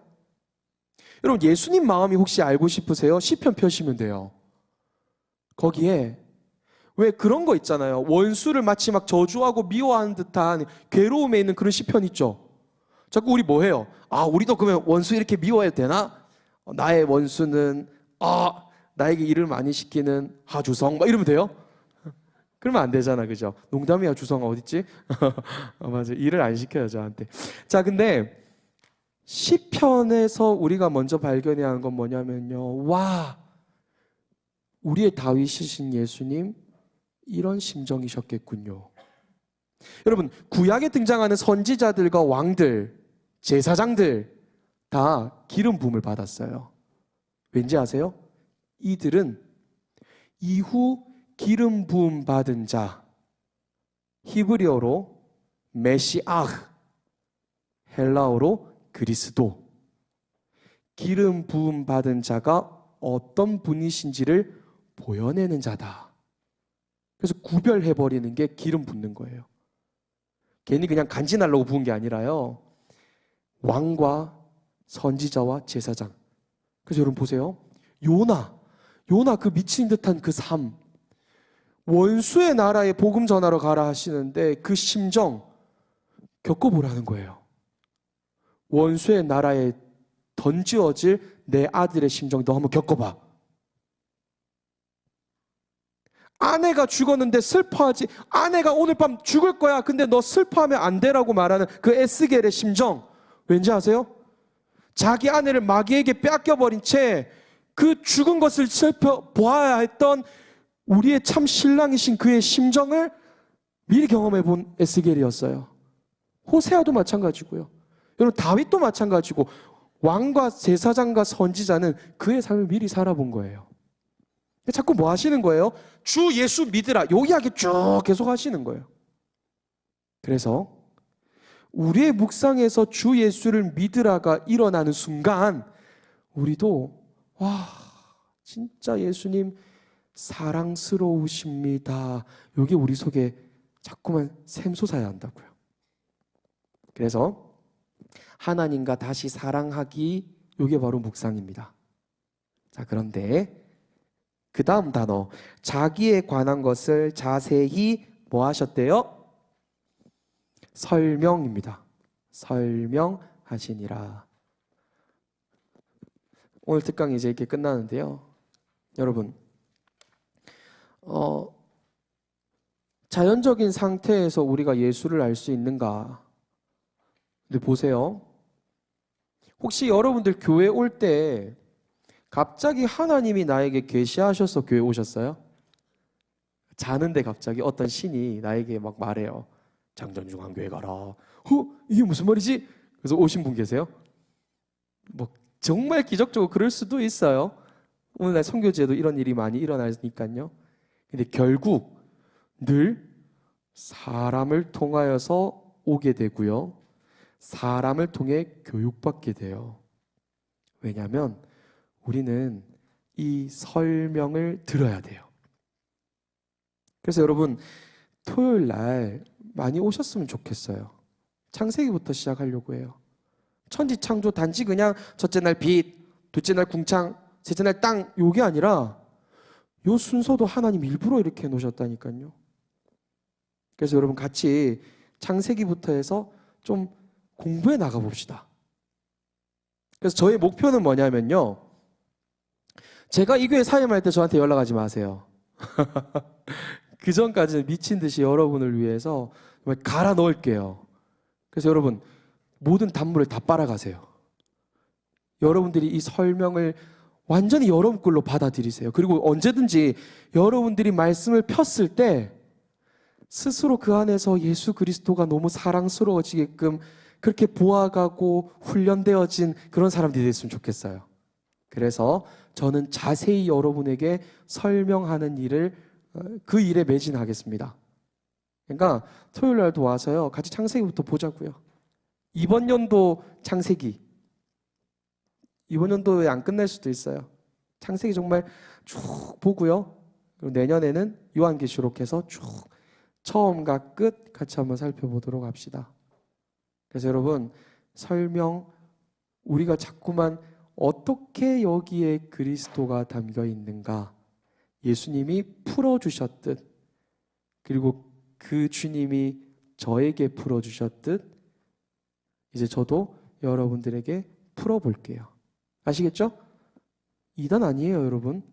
여러분, 예수님 마음이 혹시 알고 싶으세요? 시편 펴시면 돼요. 거기에 왜 그런 거 있잖아요. 원수를 마치 막 저주하고 미워하는 듯한 괴로움에 있는 그런 시편 있죠. 자꾸 우리 뭐 해요? 우리도 그러면 원수 이렇게 미워해도 되나? 나의 원수는 나에게 일을 많이 시키는 하주성 막 이러면 돼요? 그러면 안 되잖아, 그죠? 농담이야. 주성아 어딨지? 맞아, 일을 안 시켜요 저한테. 자, 근데 시편에서 우리가 먼저 발견해야 하는 건 뭐냐면요, 우리의 다윗이신 예수님 이런 심정이셨겠군요. 여러분, 구약에 등장하는 선지자들과 왕들, 제사장들 다 기름 부음을 받았어요. 왠지 아세요? 이들은 이후 기름 부음 받은 자, 히브리어로 메시아흐, 헬라어로 그리스도, 기름 부음 받은 자가 어떤 분이신지를 보여내는 자다. 그래서 구별해버리는 게 기름 붓는 거예요. 괜히 그냥 간지나려고 부은 게 아니라요, 왕과 선지자와 제사장. 그래서 여러분 보세요. 요나 그 미친 듯한 그 삶, 원수의 나라에 복음 전하러 가라 하시는데 그 심정 겪어보라는 거예요. 원수의 나라에 던지어질 내 아들의 심정 너 한번 겪어봐. 아내가 죽었는데 슬퍼하지, 아내가 오늘 밤 죽을 거야 근데 너 슬퍼하면 안 되라고 말하는 그 에스겔의 심정 왠지 아세요? 자기 아내를 마귀에게 빼앗겨버린 채 그 죽은 것을 슬퍼 보아야 했던 우리의 참 신랑이신 그의 심정을 미리 경험해 본 에스겔이었어요. 호세아도 마찬가지고요. 여러분, 다윗도 마찬가지고, 왕과 제사장과 선지자는 그의 삶을 미리 살아본 거예요. 자꾸 뭐 하시는 거예요? 주 예수 믿으라, 요 이야기 쭉 계속 하시는 거예요. 그래서 우리의 묵상에서 주 예수를 믿으라가 일어나는 순간 우리도 진짜 예수님 사랑스러우십니다, 이게 우리 속에 자꾸만 샘솟아야 한다고요. 그래서 하나님과 다시 사랑하기, 이게 바로 묵상입니다. 자, 그런데 그 다음 단어, 자기에 관한 것을 자세히 뭐 하셨대요? 설명입니다. 설명하시니라. 오늘 특강이 이제 이렇게 끝나는데요, 여러분, 자연적인 상태에서 우리가 예수를 알 수 있는가? 근데 보세요. 혹시 여러분들 교회 올 때 갑자기 하나님이 나에게 계시하셔서 교회 오셨어요? 자는데 갑자기 어떤 신이 나에게 막 말해요. 장전중앙교회 가라. 이게 무슨 말이지? 그래서 오신 분 계세요? 뭐 정말 기적적으로 그럴 수도 있어요. 오늘날 선교제도 이런 일이 많이 일어나니까요. 근데 결국 늘 사람을 통하여서 오게 되고요, 사람을 통해 교육받게 돼요. 왜냐하면 우리는 이 설명을 들어야 돼요. 그래서 여러분, 토요일 날 많이 오셨으면 좋겠어요. 창세기부터 시작하려고 해요. 천지창조 단지 그냥 첫째 날 빛, 둘째 날 궁창, 셋째 날 땅, 요게 아니라 요 순서도 하나님 일부러 이렇게 해놓으셨다니까요. 그래서 여러분 같이 창세기부터 해서 좀 공부해 나가봅시다. 그래서 저의 목표는 뭐냐면요, 제가 이 교회 사임할 때 저한테 연락하지 마세요. 그 전까지는 미친 듯이 여러분을 위해서 정말 갈아 넣을게요. 그래서 여러분, 모든 단물을 다 빨아가세요. 여러분들이 이 설명을 완전히 여러분 걸로 받아들이세요. 그리고 언제든지 여러분들이 말씀을 폈을 때 스스로 그 안에서 예수 그리스도가 너무 사랑스러워지게끔 그렇게 보아가고 훈련되어진 그런 사람들이 됐으면 좋겠어요. 그래서 저는 자세히 여러분에게 설명하는 일을, 그 일에 매진하겠습니다. 그러니까 토요일 날도 와서요, 같이 창세기부터 보자고요. 이번 연도 창세기, 이번 연도에 안 끝날 수도 있어요. 창세기 정말 쭉 보고요. 그리고 내년에는 요한계시록해서 쭉 처음과 끝 같이 한번 살펴보도록 합시다. 그래서 여러분, 설명, 우리가 자꾸만 어떻게 여기에 그리스도가 담겨 있는가, 예수님이 풀어주셨듯, 그리고 그 주님이 저에게 풀어주셨듯 이제 저도 여러분들에게 풀어볼게요. 아시겠죠? 이단 아니에요, 여러분.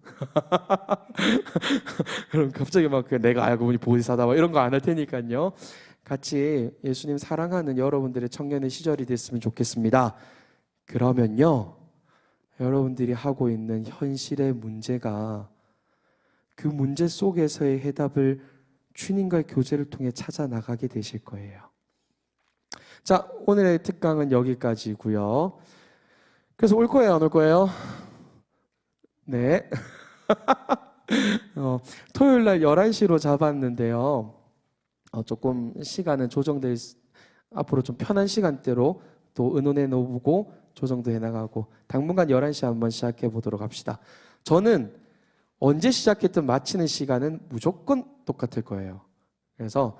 그럼 갑자기 막 내가 알고 보니 보리사다 막 이런 거 안 할 테니까요. 같이 예수님 사랑하는 여러분들의 청년의 시절이 됐으면 좋겠습니다. 그러면요, 여러분들이 하고 있는 현실의 문제가 그 문제 속에서의 해답을 주님과의 교제를 통해 찾아 나가게 되실 거예요. 자, 오늘의 특강은 여기까지고요. 그래서 올 거예요, 안 올 거예요? 네. 토요일 날 11시로 잡았는데요. 조금 시간은 앞으로 좀 편한 시간대로 또 의논해 놓고 조정도 해 나가고 당분간 11시 한번 시작해 보도록 합시다. 저는 언제 시작했든 마치는 시간은 무조건 똑같을 거예요. 그래서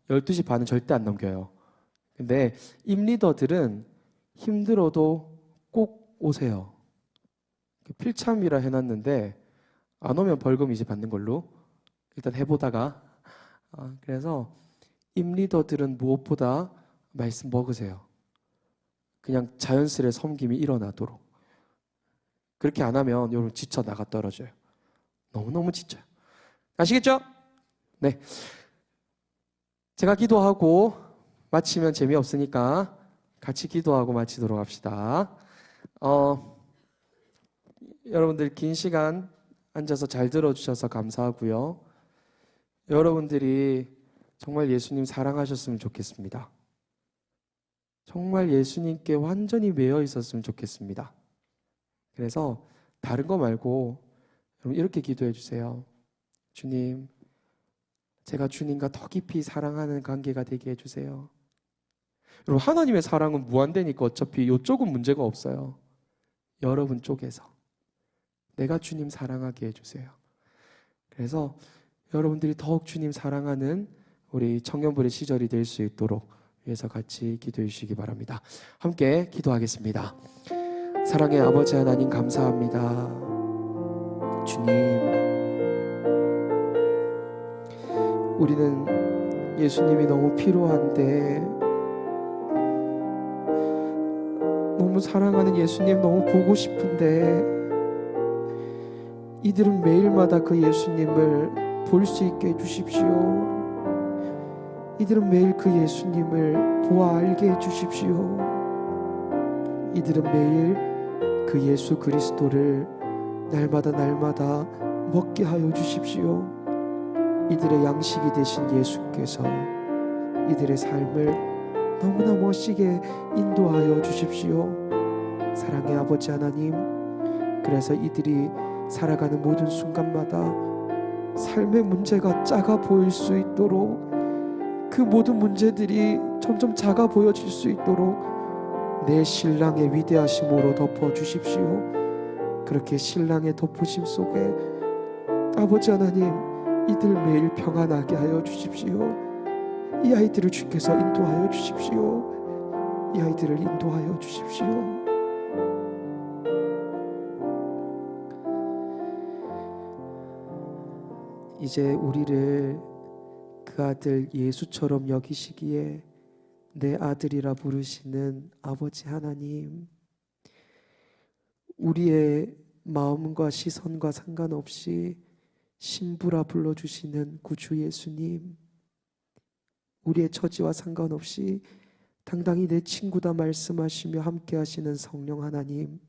12시 반은 절대 안 넘겨요. 근데 임리더들은 힘들어도 꼭 오세요. 필참이라 해놨는데 안 오면 벌금 이제 받는 걸로 일단 해보다가 그래서 임리더들은 무엇보다 말씀 먹으세요. 그냥 자연스레 섬김이 일어나도록. 그렇게 안 하면 여러분 지쳐 나가 떨어져요. 너무너무 지쳐요. 아시겠죠? 네. 제가 기도하고 마치면 재미없으니까 같이 기도하고 마치도록 합시다. 여러분들 긴 시간 앉아서 잘 들어주셔서 감사하고요. 여러분들이 정말 예수님 사랑하셨으면 좋겠습니다. 정말 예수님께 완전히 매여 있었으면 좋겠습니다. 그래서 다른 거 말고 여러분 이렇게 기도해 주세요. 주님, 제가 주님과 더 깊이 사랑하는 관계가 되게 해주세요. 여러분, 하나님의 사랑은 무한대니까 어차피 이쪽은 문제가 없어요. 여러분 쪽에서 내가 주님 사랑하게 해주세요. 그래서 여러분들이 더욱 주님 사랑하는 우리 청년부의 시절이 될 수 있도록 위해서 같이 기도해 주시기 바랍니다. 함께 기도하겠습니다. 사랑의 아버지 하나님 감사합니다. 주님, 우리는 예수님이 너무 필요한데, 너무 사랑하는 예수님 너무 보고 싶은데, 이들은 매일마다 그 예수님을 볼 수 있게 해주십시오. 이들은 매일 그 예수님을 보아 알게 해주십시오. 이들은 매일 그 예수 그리스도를 날마다 먹게 하여 주십시오. 이들의 양식이 되신 예수께서 이들의 삶을 너무나 멋지게 인도하여 주십시오. 사랑의 아버지 하나님, 그래서 이들이 살아가는 모든 순간마다 삶의 문제가 작아 보일 수 있도록, 그 모든 문제들이 점점 작아 보여질 수 있도록 내 신랑의 위대하심으로 덮어주십시오. 그렇게 신랑의 덮으심 속에 아버지 하나님, 이들 매일 평안하게 하여 주십시오. 이 아이들을 주께서 인도하여 주십시오. 이 아이들을 인도하여 주십시오. 이제 우리를 그 아들 예수처럼 여기시기에 내 아들이라 부르시는 아버지 하나님, 우리의 마음과 시선과 상관없이 신부라 불러주시는 구주 예수님, 우리의 처지와 상관없이 당당히 내 친구다 말씀하시며 함께 하시는 성령 하나님,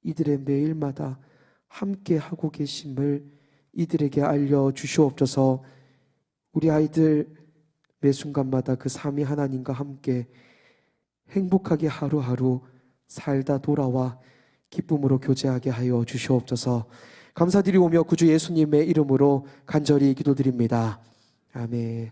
이들의 매일마다 함께 하고 계심을 이들에게 알려주시옵소서. 우리 아이들 매 순간마다 그 삼위 하나님과 함께 행복하게 하루하루 살다 돌아와 기쁨으로 교제하게 하여 주시옵소서. 감사드리오며 구주 예수님의 이름으로 간절히 기도드립니다. 아멘.